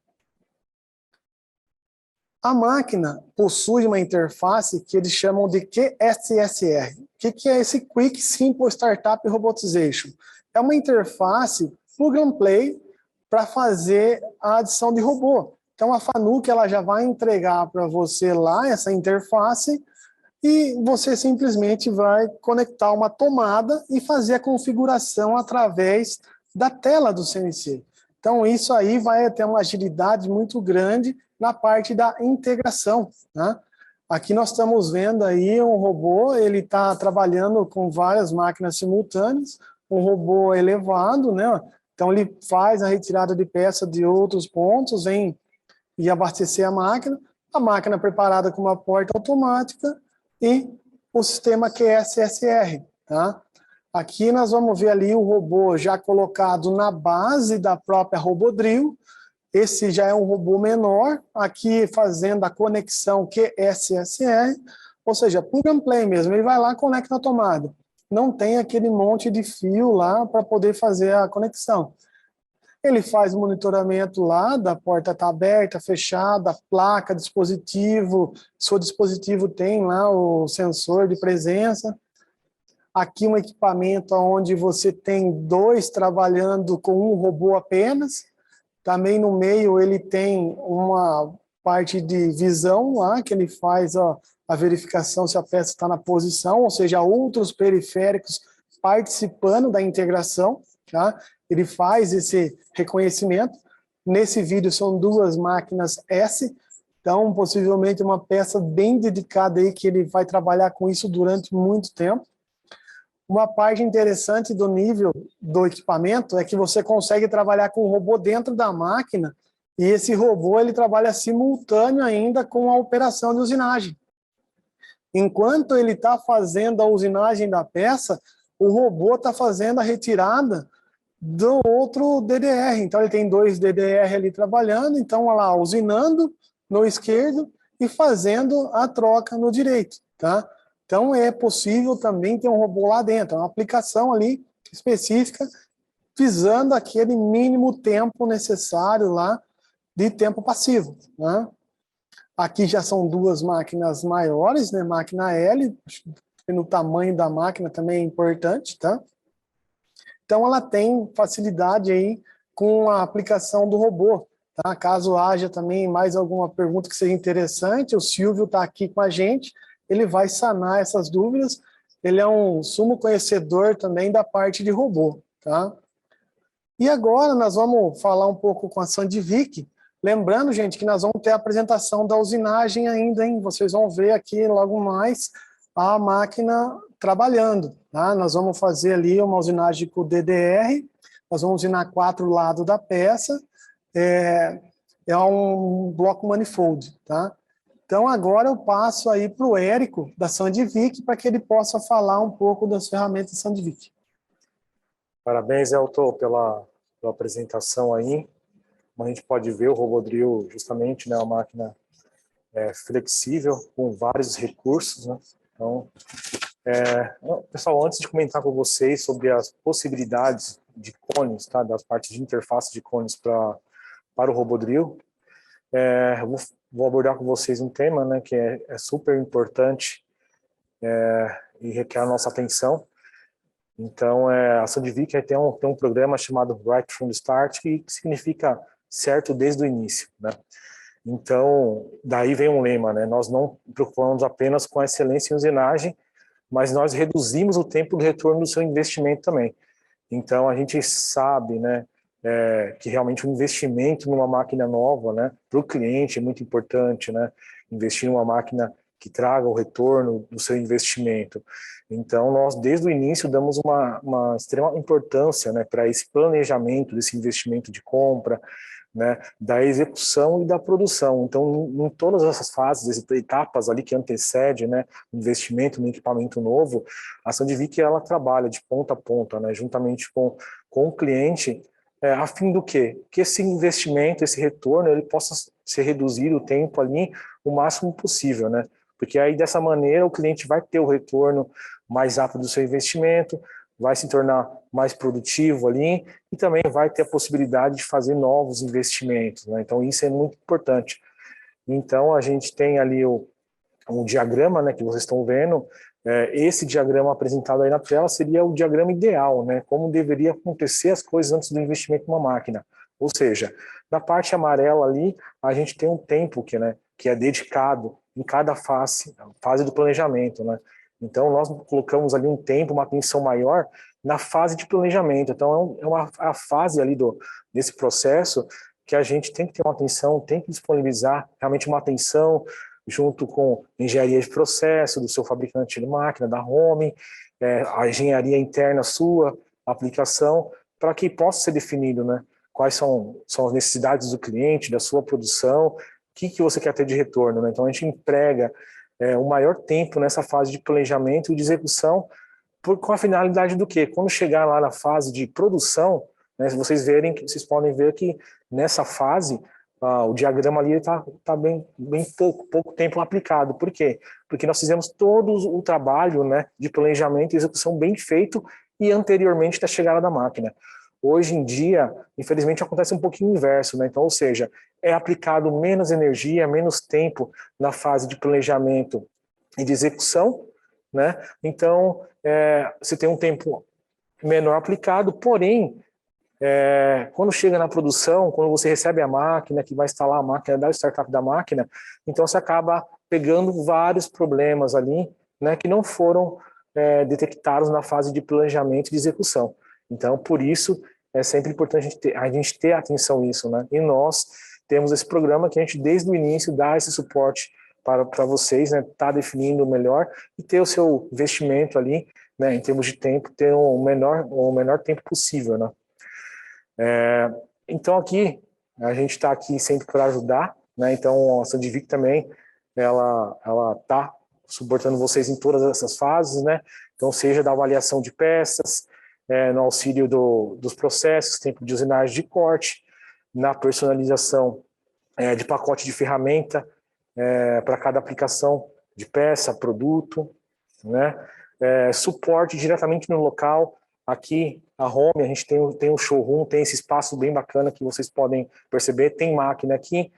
A máquina possui uma interface que eles chamam de QSSR. O que é esse Quick Simple Startup Robotization? É uma interface plug and play para fazer a adição de robô. Então, a Fanuc ela já vai entregar para você lá essa interface e você simplesmente vai conectar uma tomada e fazer a configuração através da tela do CNC. Então, isso aí vai ter uma agilidade muito grande na parte da integração, né? Aqui nós estamos vendo aí um robô, ele está trabalhando com várias máquinas simultâneas, um robô elevado, né? Então, ele faz a retirada de peça de outros pontos, vem e abastecer a máquina preparada com uma porta automática, e o sistema QSSR, tá? Aqui nós vamos ver ali o robô já colocado na base da própria Robodrill. Esse já é um robô menor, aqui fazendo a conexão QSSR, ou seja, plug and play mesmo, ele vai lá e conecta na tomada. Não tem aquele monte de fio lá para poder fazer a conexão. Ele faz o monitoramento lá, da porta está aberta, fechada, placa, dispositivo, seu dispositivo tem lá o sensor de presença. Aqui um equipamento onde você tem dois trabalhando com um robô apenas. Também no meio ele tem uma parte de visão lá, que ele faz a verificação se a peça está na posição, ou seja, outros periféricos participando da integração, tá? Ele faz esse reconhecimento. Nesse vídeo são duas máquinas S, então possivelmente uma peça bem dedicada aí que ele vai trabalhar com isso durante muito tempo. Uma parte interessante do nível do equipamento é que você consegue trabalhar com o robô dentro da máquina e esse robô ele trabalha simultâneo ainda com a operação de usinagem. Enquanto ele está fazendo a usinagem da peça, o robô está fazendo a retirada do outro DDR. Então, ele tem dois DDR ali trabalhando, então, olha lá, usinando no esquerdo e fazendo a troca no direito, tá? Então, é possível também ter um robô lá dentro, uma aplicação ali específica, visando aquele mínimo tempo necessário lá de tempo passivo, né? Aqui já são duas máquinas maiores, né? Máquina L, no tamanho da máquina também é importante, tá? Então, ela tem facilidade aí com a aplicação do robô, tá? Caso haja também mais alguma pergunta que seja interessante, o Silvio está aqui com a gente, ele vai sanar essas dúvidas. Ele é um sumo conhecedor também da parte de robô, tá? E agora nós vamos falar um pouco com a Sandvik. Lembrando, gente, que nós vamos ter a apresentação da usinagem ainda, hein? Vocês vão ver aqui logo mais a máquina trabalhando, tá? Nós vamos fazer ali uma usinagem com o DDR, nós vamos usinar 4 lados da peça, é um bloco manifold, tá? Então, agora eu passo aí para o Érico, da Sandvik, para que ele possa falar um pouco das ferramentas da Sandvik. Parabéns, Elton, pela apresentação aí. Como a gente pode ver, o Robodrill, justamente, né, é uma máquina flexível, com vários recursos, né? Então, pessoal, antes de comentar com vocês sobre as possibilidades de cones, tá, das partes de interface de cones para o Robodrill, eu vou abordar com vocês um tema, né, que é super importante e requer a nossa atenção. Então, a Sandvik tem um programa chamado Right from the Start, que significa certo desde o início, né? Então, daí vem um lema, né? Nós não preocupamos apenas com a excelência em usinagem, mas nós reduzimos o tempo de retorno do seu investimento também. Então, a gente sabe, né, que realmente o investimento numa máquina nova, né, para o cliente é muito importante, né? Investir numa máquina que traga o retorno do seu investimento. Então, nós, desde o início, damos uma extrema importância, né, para esse planejamento desse investimento de compra, né, da execução e da produção. Então, em todas essas fases, essas etapas ali que antecede, né, o investimento no equipamento novo, a Sandvik, ela trabalha de ponta a ponta, né, juntamente com o cliente, a fim do quê? Que esse investimento, esse retorno, ele possa ser reduzido o tempo ali o máximo possível, né? Porque aí, dessa maneira, o cliente vai ter o retorno mais rápido do seu investimento, vai se tornar mais produtivo ali e também vai ter a possibilidade de fazer novos investimentos, né? Então, isso é muito importante. Então, a gente tem ali um diagrama, né, que vocês estão vendo. Esse diagrama apresentado aí na tela seria o diagrama ideal, né? Como deveria acontecer as coisas antes do investimento numa máquina. Ou seja, na parte amarela ali, a gente tem um tempo que é dedicado em cada fase do planejamento, né? Então, nós colocamos ali um tempo, uma atenção maior na fase de planejamento. Então, a fase ali desse processo que a gente tem que ter uma atenção, tem que disponibilizar realmente uma atenção junto com engenharia de processo do seu fabricante de máquina, da Home, a engenharia interna sua, a aplicação, para que possa ser definido, né, quais são as necessidades do cliente, da sua produção, o que você quer ter de retorno, né? Então, a gente emprega o maior tempo nessa fase de planejamento e de execução, com a finalidade do quê? Quando chegar lá na fase de produção, né, se vocês podem ver que nessa fase, o diagrama ali está bem pouco tempo aplicado. Por quê? Porque nós fizemos todo o trabalho, né, de planejamento e execução bem feito e anteriormente da chegada da máquina. Hoje em dia, infelizmente, acontece um pouquinho o inverso, né? Então, ou seja, é aplicado menos energia, menos tempo na fase de planejamento e de execução, né? Então, você tem um tempo menor aplicado, porém, quando chega na produção, quando você recebe a máquina, que vai instalar a máquina, dá o startup da máquina, então você acaba pegando vários problemas ali, né, que não foram detectados na fase de planejamento e de execução. Então, por isso, é sempre importante a gente ter atenção nisso, né? E nós temos esse programa que a gente, desde o início, dá esse suporte para vocês, né, tá definindo melhor e ter o seu investimento ali, né, em termos de tempo, ter o menor tempo possível, né? Então, aqui, a gente está aqui sempre para ajudar, né? Então, a Sandvik também, ela está suportando vocês em todas essas fases, né? Então, seja da avaliação de peças, no auxílio dos processos, tempo de usinagem de corte, na personalização de pacote de ferramenta para cada aplicação de peça, produto, né? Suporte diretamente no local. Aqui, a Home, a gente tem um showroom, tem esse espaço bem bacana que vocês podem perceber, tem máquina aqui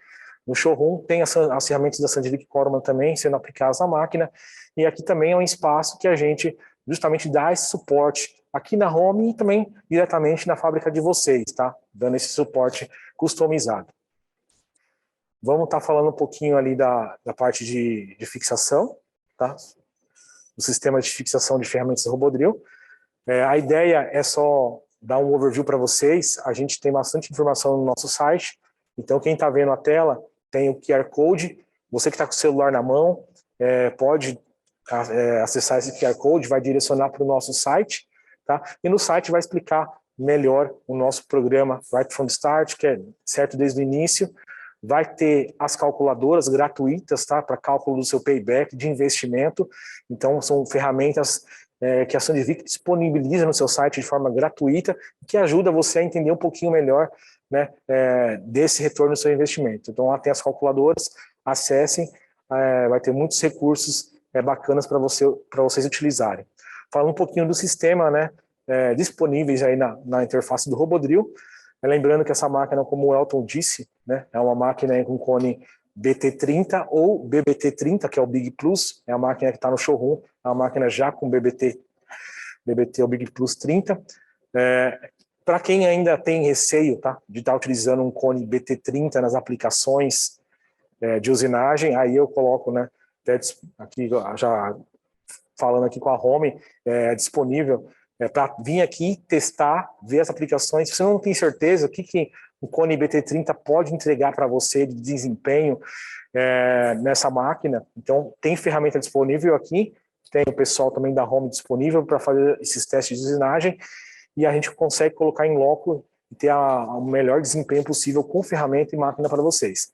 no showroom, tem as ferramentas da Sandvik Corman também sendo aplicadas na máquina, e aqui também é um espaço que a gente justamente dá esse suporte aqui na Home e também diretamente na fábrica de vocês, tá? Dando esse suporte customizado. Vamos estar falando um pouquinho ali da parte de fixação, tá? O sistema de fixação de ferramentas Robodrill. A ideia é só dar um overview para vocês. A gente tem bastante informação no nosso site. Então, quem está vendo a tela, tem o QR Code. Você que está com o celular na mão, pode acessar esse QR Code, vai direcionar para o nosso site, tá? E no site vai explicar melhor o nosso programa Right from the Start, que é certo desde o início. Vai ter as calculadoras gratuitas, tá? Para cálculo do seu payback de investimento. Então, são ferramentas que a Sandvik disponibiliza no seu site de forma gratuita, que ajuda você a entender um pouquinho melhor, né, desse retorno do seu investimento. Então, lá tem as calculadoras, acessem, vai ter muitos recursos bacanas para vocês utilizarem. Falando um pouquinho do sistema, né, disponíveis aí na interface do Robodrill. Lembrando que essa máquina, como o Elton disse, né, é uma máquina com cone BT30 ou BBT30, que é o Big Plus, é a máquina que está no showroom, é uma máquina já com BBT é o Big Plus 30. Para quem ainda tem receio, tá, de estar utilizando um cone BT30 nas aplicações de usinagem, aí eu coloco, né, até aqui já falando aqui com a Home, disponível para vir aqui testar, ver as aplicações. Se você não tem certeza o que o cone BT30 pode entregar para você de desempenho nessa máquina. Então, tem ferramenta disponível aqui, tem o pessoal também da Home disponível para fazer esses testes de usinagem, e a gente consegue colocar em loco e ter o melhor desempenho possível com ferramenta e máquina para vocês.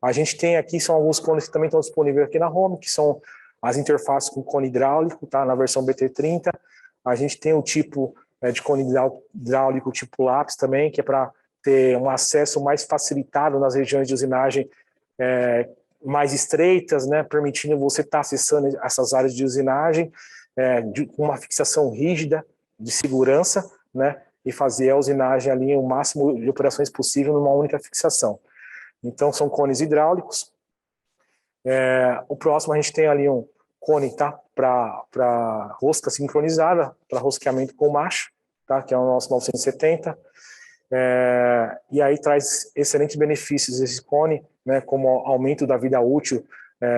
A gente tem aqui, são alguns cones que também estão disponíveis aqui na Home, que são as interfaces com cone hidráulico, tá? Na versão BT30. A gente tem o tipo de cone hidráulico tipo lápis também, que é para ter um acesso mais facilitado nas regiões de usinagem mais estreitas, né, permitindo você estar acessando essas áreas de usinagem com uma fixação rígida de segurança, né, e fazer a usinagem ali o máximo de operações possível numa única fixação. Então são cones hidráulicos. O próximo a gente tem ali um cone, tá, para rosca sincronizada, para rosqueamento com macho, tá, que é o nosso 970. E aí traz excelentes benefícios esse cone, né, como aumento da vida útil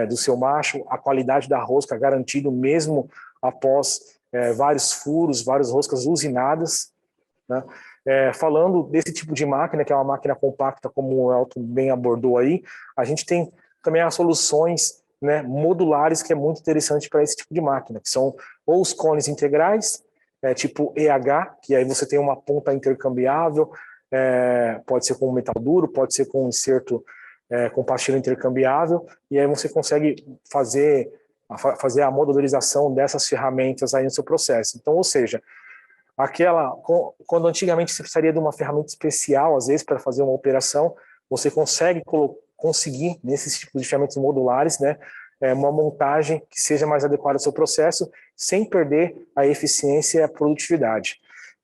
do seu macho, a qualidade da rosca garantido mesmo após vários furos, várias roscas usinadas, né? Falando desse tipo de máquina, que é uma máquina compacta, como o Elton bem abordou aí, a gente tem também as soluções, né, modulares, que é muito interessante para esse tipo de máquina, que são ou os cones integrais, tipo EH, que aí você tem uma ponta intercambiável, pode ser com metal duro, pode ser com inserto com pastilha intercambiável, e aí você consegue fazer a modularização dessas ferramentas aí no seu processo. Então, ou seja, quando antigamente você precisaria de uma ferramenta especial, às vezes, para fazer uma operação, você conseguir, nesses tipos de ferramentas modulares, né, uma montagem que seja mais adequada ao seu processo, sem perder a eficiência e a produtividade.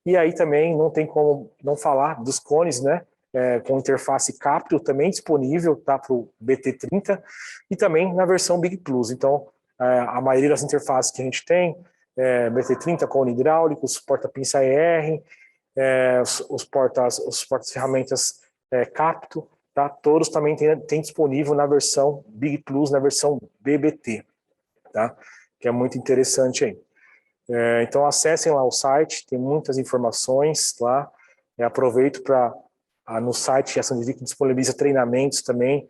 E aí também não tem como não falar dos cones, né, com interface Caprio, também disponível, tá, para o BT30, e também na versão Big Plus. Então, a maioria das interfaces que a gente tem, BT30, cone hidráulico, suporta pinça ER, os porta-ferramentas Capto, tá? Todos também tem disponível na versão Big Plus, na versão BBT, tá? Que é muito interessante aí. Então acessem lá o site, tem muitas informações lá. Aproveito para no site a Sandvik disponibiliza treinamentos também,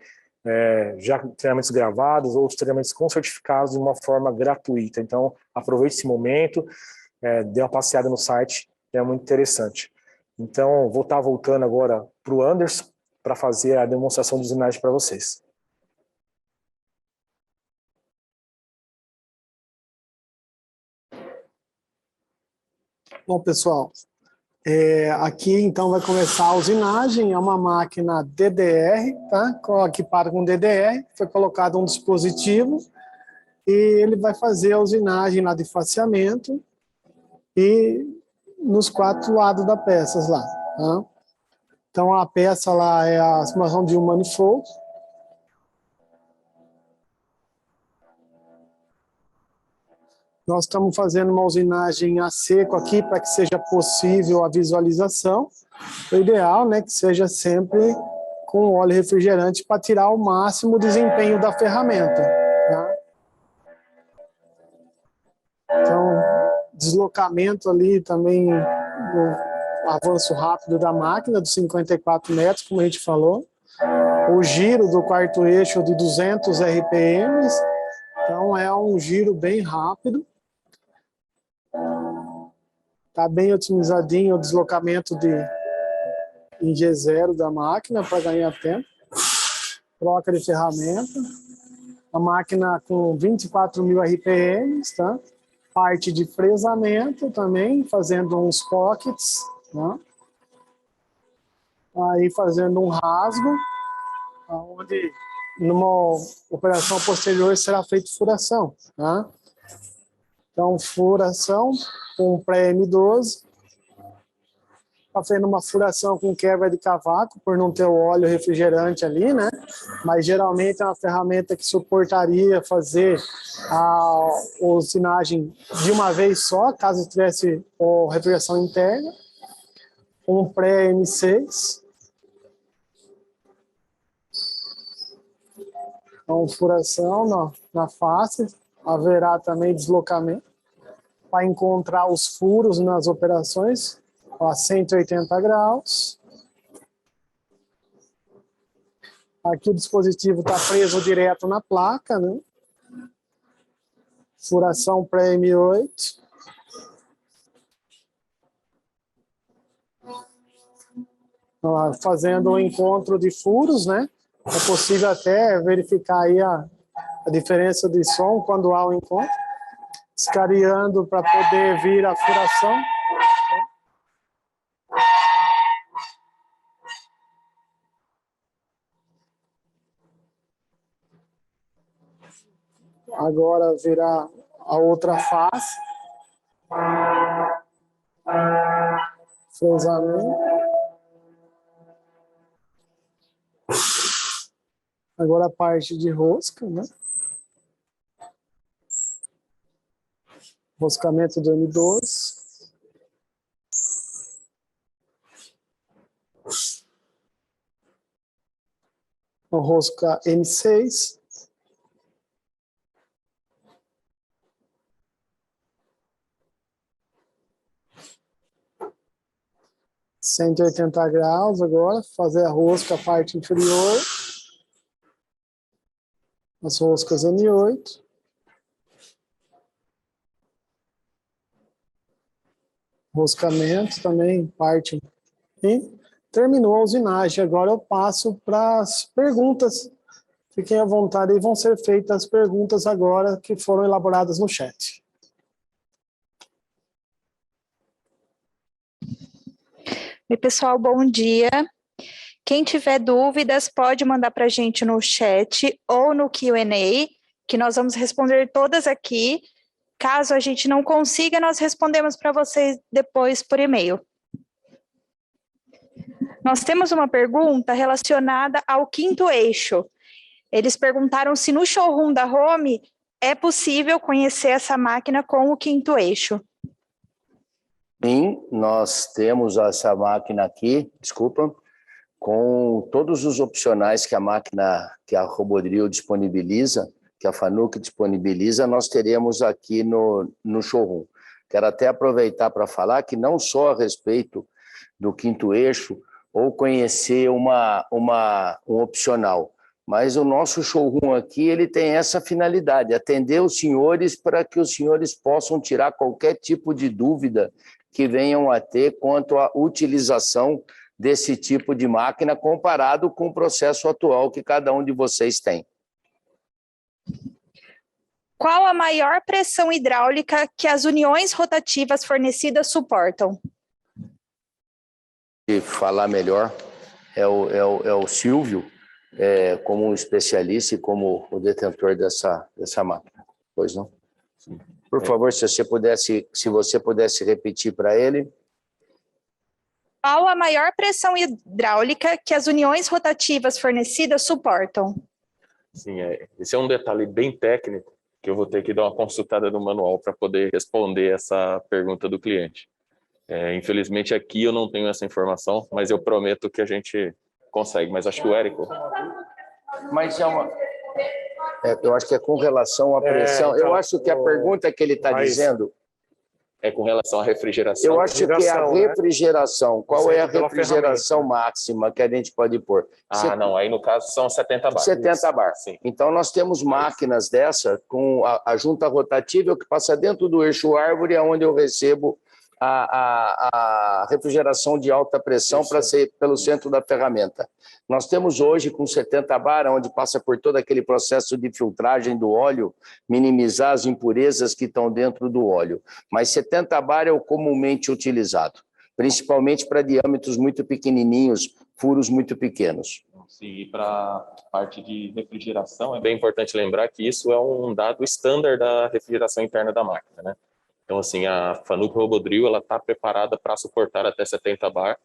já treinamentos gravados, outros treinamentos com certificados de uma forma gratuita. Então aproveite esse momento, dê uma passeada no site, é muito interessante. Então vou estar voltando agora para o Anderson para fazer a demonstração de usinagem para vocês. Bom, pessoal, aqui então vai começar a usinagem, é uma máquina DDR, tá? Equipada com DDR, foi colocado um dispositivo e ele vai fazer a usinagem lá de faceamento e nos 4 lados da peça lá, tá? Então a peça lá é a simulação de um manifold. Nós estamos fazendo uma usinagem a seco aqui para que seja possível a visualização. O ideal, né, que seja sempre com óleo refrigerante para tirar o máximo desempenho da ferramenta, tá? Então, deslocamento ali também, o avanço rápido da máquina, dos 54 metros, como a gente falou. O giro do quarto eixo de 200 RPMs, então é um giro bem rápido. Está bem otimizadinho o deslocamento em G0 da máquina para ganhar tempo. Troca de ferramenta. A máquina com 24.000 RPMs, tá? Parte de fresamento também, fazendo uns pockets, tá? Aí fazendo um rasgo, onde numa operação posterior será feita furação, tá? Então, furação com pré-M12, fazendo uma furação com quebra de cavaco, por não ter o óleo refrigerante ali, né? Mas geralmente é uma ferramenta que suportaria fazer a usinagem de uma vez só, caso tivesse a refrigeração interna. Um pré-M6. Então, furação na face, haverá também deslocamento para encontrar os furos nas operações a 180 graus. Aqui o dispositivo está preso direto na placa, né? Furação pré-M8. Fazendo um encontro de furos, né? É possível até verificar aí a diferença de som quando há o encontro. Escaneando para poder vir a furação. Agora virar a outra face. Fresamento. Agora a parte de rosca, né? Roscamento do M12. O rosca M6. £180 agora, fazer a rosca, a parte inferior. As roscas M8. Roscamento também, parte. E terminou a usinagem. Agora eu passo para as perguntas. Fiquem à vontade e vão ser feitas as perguntas agora que foram elaboradas no chat. Oi, pessoal, bom dia. Quem tiver dúvidas pode mandar para a gente no chat ou no Q&A, que nós vamos responder todas aqui. Caso a gente não consiga, nós respondemos para vocês depois por e-mail. Nós temos uma pergunta relacionada ao quinto eixo. Eles perguntaram se no showroom da Home é possível conhecer essa máquina com o quinto eixo. Sim, nós temos essa máquina aqui, desculpa, com todos os opcionais que a máquina, que a Robodrill disponibiliza, que a Fanuc disponibiliza, nós teremos aqui no showroom. Quero até aproveitar para falar que não só a respeito do quinto eixo, ou conhecer um opcional, mas o nosso showroom aqui ele tem essa finalidade, atender os senhores para que os senhores possam tirar qualquer tipo de dúvida que venham a ter quanto à utilização desse tipo de máquina comparado com o processo atual que cada um de vocês tem. Qual a maior pressão hidráulica que as uniões rotativas fornecidas suportam? E falar melhor é o Silvio, como um especialista e como o detentor dessa máquina. Pois não? Por favor, se você pudesse repetir para ele. Qual a maior pressão hidráulica que as uniões rotativas fornecidas suportam? Sim, esse é um detalhe bem técnico que eu vou ter que dar uma consultada no manual para poder responder essa pergunta do cliente. Infelizmente aqui eu não tenho essa informação, mas eu prometo que a gente consegue. Mas acho que o Érico... Mas eu acho que é com relação à pressão. Eu acho que a pergunta que ele está dizendo... É com relação à refrigeração. Eu acho que é a refrigeração. Qual é a refrigeração máxima que a gente pode pôr? Não, aí no caso são 70 bar. 70 bar. Sim. Então nós temos máquinas dessa com a junta rotativa que passa dentro do eixo árvore, onde eu recebo a refrigeração de alta pressão para ser pelo centro da ferramenta. Nós temos hoje com 70 bar, onde passa por todo aquele processo de filtragem do óleo, minimizar as impurezas que estão dentro do óleo. Mas 70 bar é o comumente utilizado, principalmente para diâmetros muito pequenininhos, furos muito pequenos. Sim, e para a parte de refrigeração, é bem importante lembrar que isso é um dado estándar da refrigeração interna da máquina, né? Então, assim, a Fanuc Robodrill está preparada para suportar até 70 bar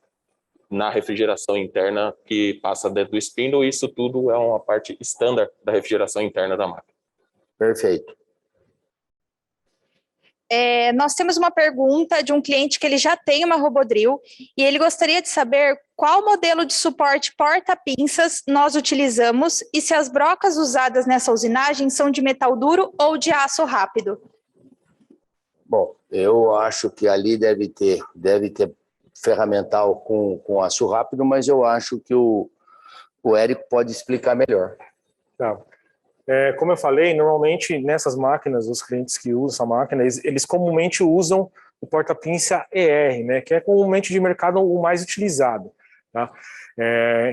na refrigeração interna que passa dentro do spindle, e isso tudo é uma parte estándar da refrigeração interna da máquina. Perfeito. Nós temos uma pergunta de um cliente que ele já tem uma Robodrill e ele gostaria de saber qual modelo de suporte porta-pinças nós utilizamos e se as brocas usadas nessa usinagem são de metal duro ou de aço rápido. Bom, eu acho que ali deve ter ferramental com aço rápido, mas eu acho que o o Érico pode explicar melhor. Tá. Como eu falei, normalmente nessas máquinas, os clientes que usam essa máquina, eles comumente usam o porta-pinça ER, né, que é comumente de mercado o mais utilizado. Tá?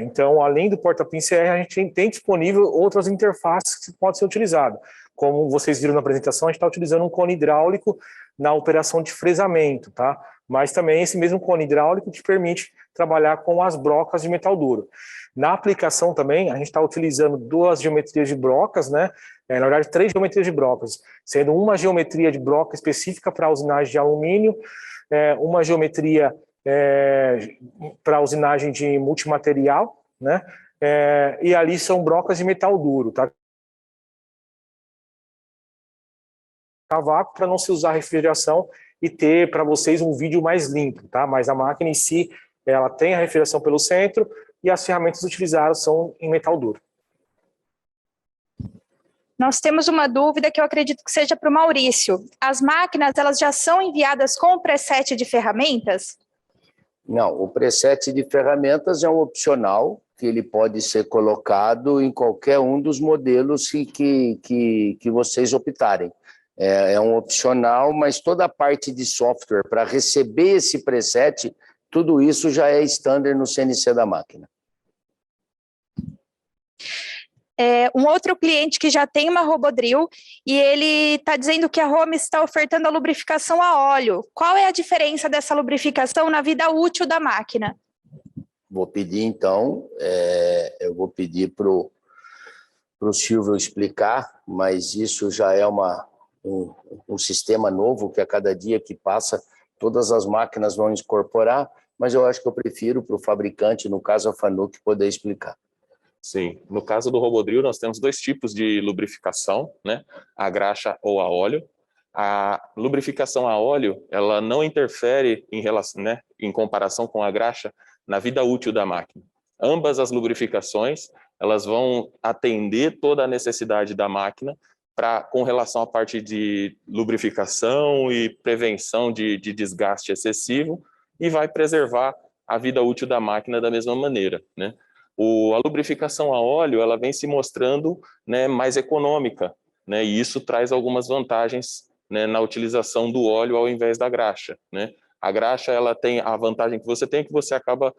Então, além do porta-pinça ER, a gente tem disponível outras interfaces que podem ser utilizadas. Como vocês viram na apresentação, a gente está utilizando um cone hidráulico na operação de fresamento, tá? Mas também esse mesmo cone hidráulico te permite trabalhar com as brocas de metal duro. Na aplicação também, a gente está utilizando 2 geometrias de brocas, né? Na verdade, 3 geometrias de brocas, sendo uma geometria de broca específica para usinagem de alumínio, uma geometria para usinagem de multimaterial, né? E ali são brocas de metal duro, tá? Vácuo para não se usar refrigeração e ter para vocês um vídeo mais limpo, tá? Mas a máquina em si, ela tem a refrigeração pelo centro e as ferramentas utilizadas são em metal duro. Nós temos uma dúvida que eu acredito que seja para o Maurício. As máquinas, elas já são enviadas com o preset de ferramentas? Não, o preset de ferramentas é um opcional que ele pode ser colocado em qualquer um dos modelos que vocês optarem. É um opcional, mas toda a parte de software para receber esse preset, tudo isso já é standard no CNC da máquina. Um outro cliente que já tem uma Robodrill e ele está dizendo que a Home está ofertando a lubrificação a óleo. Qual é a diferença dessa lubrificação na vida útil da máquina? Vou pedir, então, eu vou pedir para o Silvio explicar, mas isso já é um sistema novo que a cada dia que passa, todas as máquinas vão incorporar, mas eu acho que eu prefiro para o fabricante, no caso a Fanuc, poder explicar. Sim, no caso do Robodrill nós temos 2 tipos de lubrificação, né? A graxa ou a óleo. A lubrificação a óleo, ela não interfere em relação, né, em comparação com a graxa na vida útil da máquina. Ambas as lubrificações, elas vão atender toda a necessidade da máquina com relação à parte de lubrificação e prevenção de desgaste excessivo e vai preservar a vida útil da máquina da mesma maneira, né? A lubrificação a óleo, ela vem se mostrando, né, mais econômica, né, e isso traz algumas vantagens, né, na utilização do óleo ao invés da graxa, né. A graxa, ela tem a vantagem que você acaba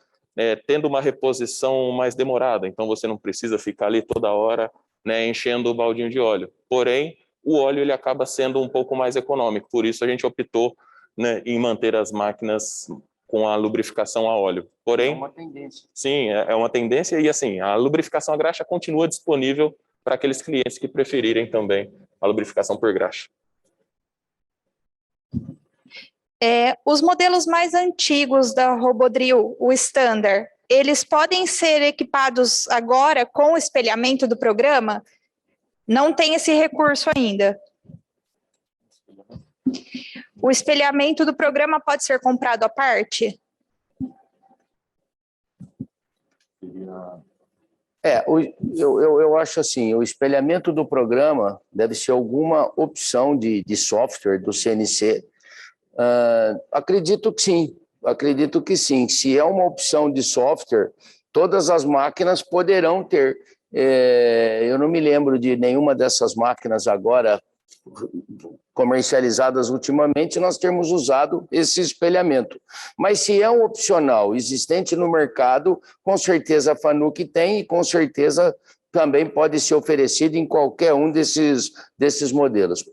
tendo uma reposição mais demorada, então você não precisa ficar ali toda hora, né, enchendo o baldinho de óleo. Porém, o óleo ele acaba sendo um pouco mais econômico, por isso a gente optou, né, em manter as máquinas com a lubrificação a óleo. Porém, é uma tendência. Sim, é uma tendência e assim, a lubrificação a graxa continua disponível para aqueles clientes que preferirem também a lubrificação por graxa. Os modelos mais antigos da Robodrill, o Standard, eles podem ser equipados agora com o espelhamento do programa? Não tem esse recurso ainda. O espelhamento do programa pode ser comprado à parte? Eu acho assim, o espelhamento do programa deve ser alguma opção de software do CNC. Acredito que sim. Se é uma opção de software, todas as máquinas poderão ter. Eu não me lembro de nenhuma dessas máquinas agora comercializadas ultimamente, nós temos usado esse espelhamento. Mas se é um opcional existente no mercado, com certeza a Fanuc tem e com certeza também pode ser oferecido em qualquer um desses modelos.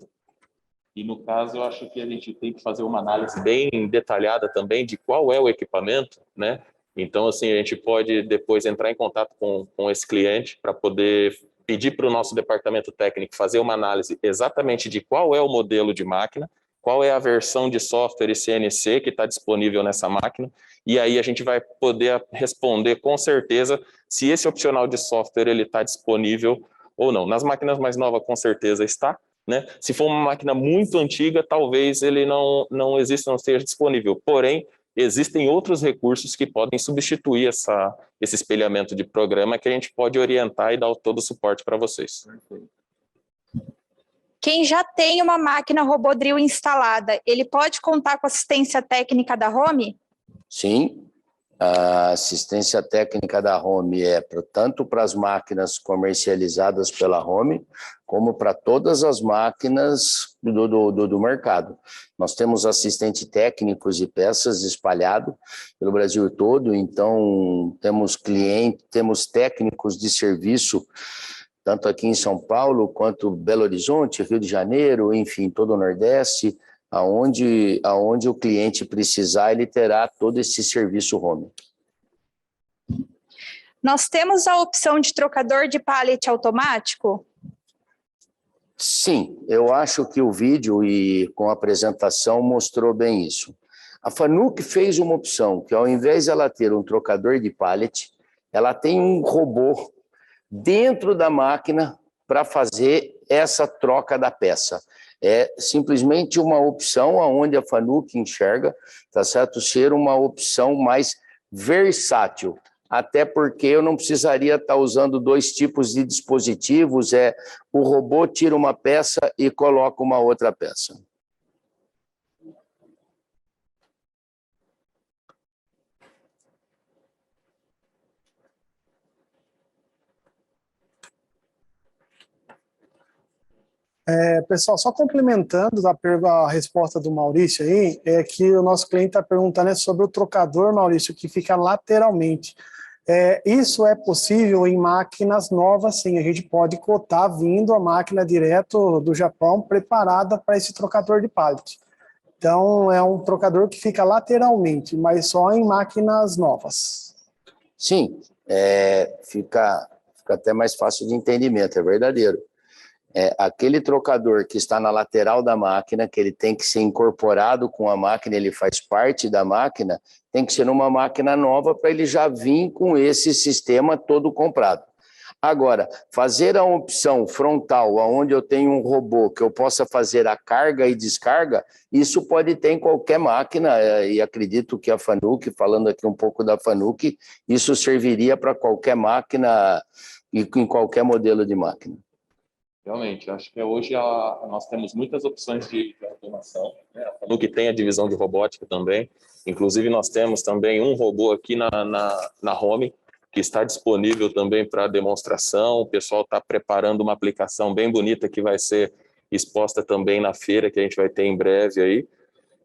E no caso, eu acho que a gente tem que fazer uma análise bem detalhada também de qual é o equipamento, né? Então, assim, a gente pode depois entrar em contato com esse cliente para poder pedir para o nosso departamento técnico fazer uma análise exatamente de qual é o modelo de máquina, qual é a versão de software e CNC que está disponível nessa máquina, e aí a gente vai poder responder com certeza se esse opcional de software ele está disponível ou não. Nas máquinas mais novas, com certeza está, né? Se for uma máquina muito antiga, talvez ele não exista, não esteja disponível. Porém, existem outros recursos que podem substituir esse espelhamento de programa que a gente pode orientar e dar todo o suporte para vocês. Quem já tem uma máquina Robodrill instalada, ele pode contar com assistência técnica da Home? Sim, A assistência técnica da Home é tanto para as máquinas comercializadas pela Home, como para todas as máquinas do mercado. Nós temos assistente técnicos e peças espalhados pelo Brasil todo, então temos temos técnicos de serviço, tanto aqui em São Paulo, quanto Belo Horizonte, Rio de Janeiro, enfim, todo o Nordeste, aonde o cliente precisar, ele terá todo esse serviço Home. Nós temos a opção de trocador de pallet automático? Sim, eu acho que o vídeo e com a apresentação mostrou bem isso. A Fanuc fez uma opção, que ao invés de ela ter um trocador de pallet, ela tem um robô dentro da máquina para fazer essa troca da peça. É simplesmente uma opção onde a Fanuc enxerga, tá certo, ser uma opção mais versátil, até porque eu não precisaria estar usando dois tipos de dispositivos, o robô tira uma peça e coloca uma outra peça. Pessoal, só complementando a resposta do Maurício aí, é que o nosso cliente está perguntando sobre o trocador, Maurício, que fica lateralmente. Isso é possível em máquinas novas, sim, a gente pode cotar vindo a máquina direto do Japão, preparada para esse trocador de pallet. Então, é um trocador que fica lateralmente, mas só em máquinas novas. Sim, fica até mais fácil de entendimento, é verdadeiro. Aquele trocador que está na lateral da máquina, que ele tem que ser incorporado com a máquina, ele faz parte da máquina, tem que ser numa máquina nova para ele já vir com esse sistema todo comprado. Agora, fazer a opção frontal, onde eu tenho um robô que eu possa fazer a carga e descarga, isso pode ter em qualquer máquina, e acredito que a Fanuc, falando aqui um pouco da Fanuc, isso serviria para qualquer máquina e em qualquer modelo de máquina. Realmente, acho que hoje nós temos muitas opções de automação, né? A Fanuc tem a divisão de robótica também, inclusive nós temos também um robô aqui na Home, que está disponível também para demonstração. O pessoal está preparando uma aplicação bem bonita que vai ser exposta também na feira, que a gente vai ter em breve aí.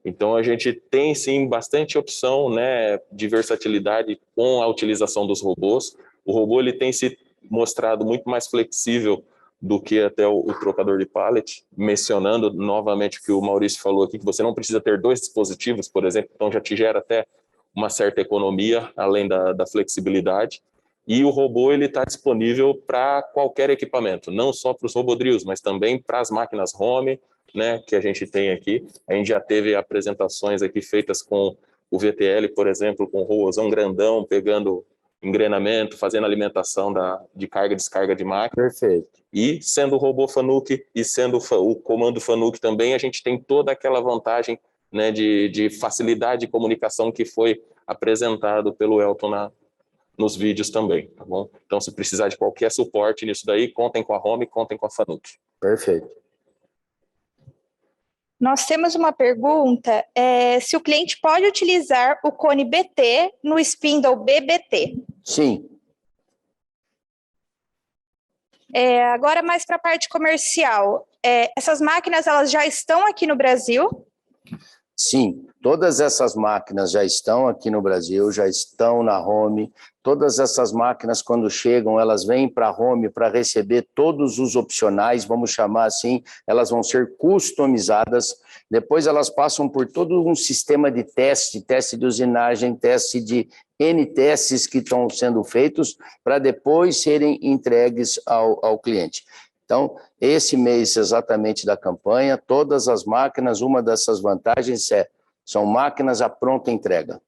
Então a gente tem sim bastante opção, né, de versatilidade com a utilização dos robôs. O robô ele tem se mostrado muito mais flexível do que até o trocador de pallet, mencionando novamente o que o Maurício falou aqui, que você não precisa ter dois dispositivos, por exemplo, então já te gera até uma certa economia, além da flexibilidade. E o robô ele está disponível para qualquer equipamento, não só para os robodrills, mas também para as máquinas Home, né, que a gente tem aqui. A gente já teve apresentações aqui feitas com o VTL, por exemplo, com o robôzão grandão, pegando engrenamento, fazendo alimentação de carga e descarga de máquina. Perfeito. E sendo o robô Fanuc e sendo o comando Fanuc também, a gente tem toda aquela vantagem, né, de facilidade de comunicação que foi apresentado pelo Elton nos vídeos também, tá bom? Então, se precisar de qualquer suporte nisso daí, contem com a Home, contem com a Fanuc. Perfeito. Nós temos uma pergunta, se o cliente pode utilizar o cone BT no spindle BBT. Sim. Agora, mais para a parte comercial, essas máquinas elas já estão aqui no Brasil? Sim, todas essas máquinas já estão aqui no Brasil, já estão na Home. Todas essas máquinas, quando chegam, elas vêm para a Home para receber todos os opcionais, vamos chamar assim, elas vão ser customizadas. Depois elas passam por todo um sistema de teste de usinagem, teste de N testes que estão sendo feitos para depois serem entregues ao cliente. Então, esse mês exatamente da campanha, todas as máquinas, uma dessas vantagens são máquinas à pronta entrega.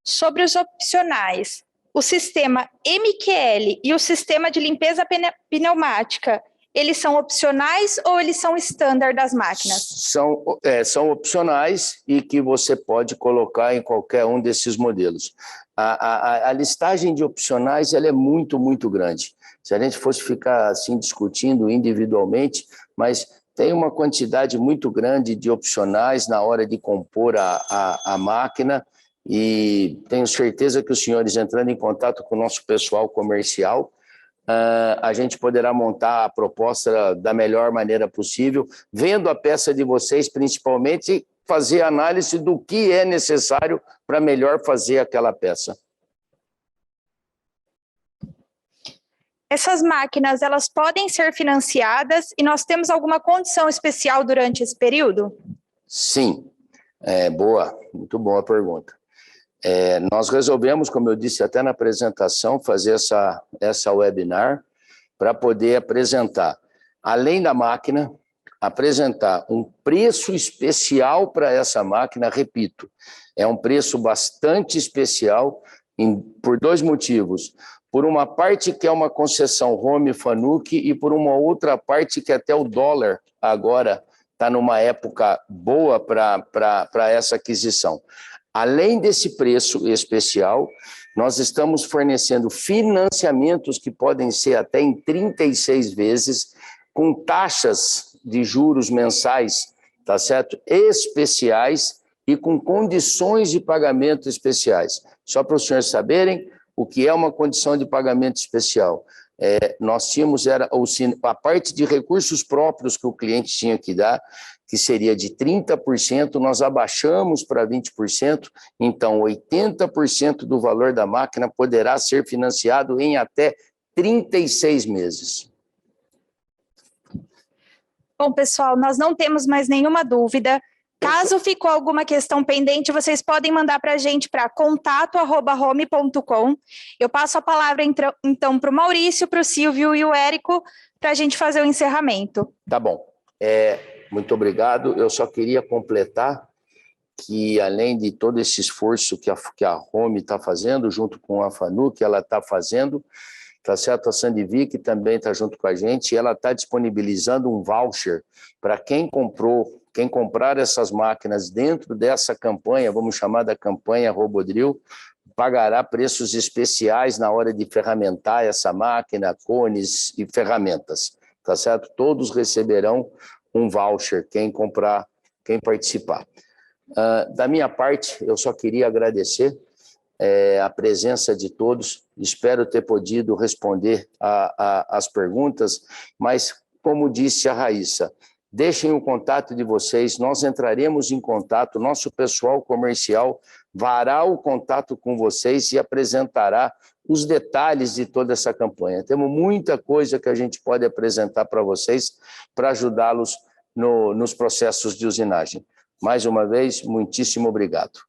Sobre os opcionais, o sistema MQL e o sistema de limpeza pneumática, eles são opcionais ou eles são standard das máquinas? São opcionais e que você pode colocar em qualquer um desses modelos. A listagem de opcionais ela é muito, muito grande. Se a gente fosse ficar assim discutindo individualmente, mas tem uma quantidade muito grande de opcionais na hora de compor a máquina, e tenho certeza que os senhores, entrando em contato com o nosso pessoal comercial, a gente poderá montar a proposta da melhor maneira possível, vendo a peça de vocês, principalmente, e fazer análise do que é necessário para melhor fazer aquela peça. Essas máquinas, elas podem ser financiadas e nós temos alguma condição especial durante esse período? Sim, boa, muito boa pergunta. Nós resolvemos, como eu disse até na apresentação, fazer essa webinar para poder apresentar, além da máquina, apresentar um preço especial para essa máquina. Repito, é um preço bastante especial por dois motivos. Por uma parte que é uma concessão Home Fanuc, e por uma outra parte que até o dólar agora está numa época boa para essa aquisição. Além desse preço especial, nós estamos fornecendo financiamentos que podem ser até em 36 vezes, com taxas de juros mensais, tá certo? Especiais e com condições de pagamento especiais. Só para os senhores saberem o que é uma condição de pagamento especial. Nós tínhamos a parte de recursos próprios que o cliente tinha que dar, que seria de 30%, nós abaixamos para 20%, então 80% do valor da máquina poderá ser financiado em até 36 meses. Bom, pessoal, nós não temos mais nenhuma dúvida. Caso ficou alguma questão pendente, vocês podem mandar para a gente para contato@home.com. Eu passo a palavra, então, para o Maurício, para o Silvio e o Érico, para a gente fazer o encerramento. Tá bom. Muito obrigado. Eu só queria completar que, além de todo esse esforço que a Home está fazendo, junto com a Fanuc, ela está fazendo, tá certo? A Sandvik também está junto com a gente, e ela está disponibilizando um voucher para quem comprar essas máquinas dentro dessa campanha, vamos chamar da campanha Robodrill, pagará preços especiais na hora de ferramentar essa máquina, cones e ferramentas, tá certo? Todos receberão um voucher, quem comprar, quem participar. Da minha parte, eu só queria agradecer a presença de todos. Espero ter podido responder as perguntas, mas, como disse a Raíssa, deixem o contato de vocês, nós entraremos em contato, nosso pessoal comercial fará o contato com vocês e apresentará os detalhes de toda essa campanha. Temos muita coisa que a gente pode apresentar para vocês, para ajudá-los nos processos de usinagem. Mais uma vez, muitíssimo obrigado.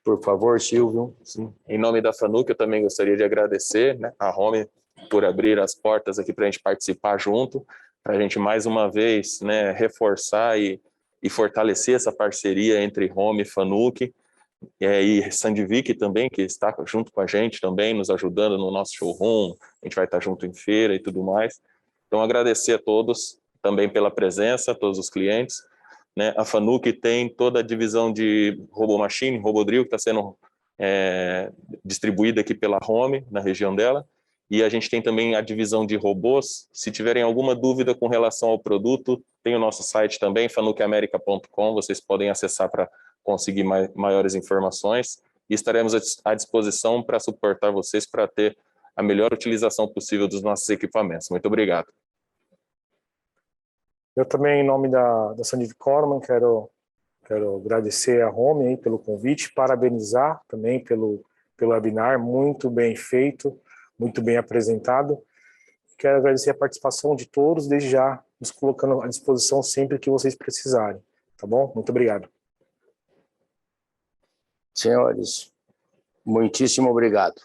Por favor, Silvio. Sim. Em nome da Fanuc, eu também gostaria de agradecer, né, a Home por abrir as portas aqui para a gente participar junto, para a gente mais uma vez, né, reforçar e fortalecer essa parceria entre Home e Fanuc, e Sandvik também, que está junto com a gente também, nos ajudando no nosso showroom, a gente vai estar junto em feira e tudo mais. Então, agradecer a todos também pela presença, a todos os clientes, né? A Fanuc tem toda a divisão de RoboMachine, Robodrill, que está sendo distribuída aqui pela Home, na região dela, e a gente tem também a divisão de robôs. Se tiverem alguma dúvida com relação ao produto, tem o nosso site também, fanucamerica.com, vocês podem acessar para conseguir maiores informações, e estaremos à disposição para suportar vocês para ter a melhor utilização possível dos nossos equipamentos. Muito obrigado. Eu também, em nome da Sandvik Corman, quero agradecer a Home aí pelo convite, parabenizar também pelo webinar, muito bem feito, muito bem apresentado. Quero agradecer a participação de todos, desde já nos colocando à disposição sempre que vocês precisarem, tá bom? Muito obrigado. Senhores, muitíssimo obrigado.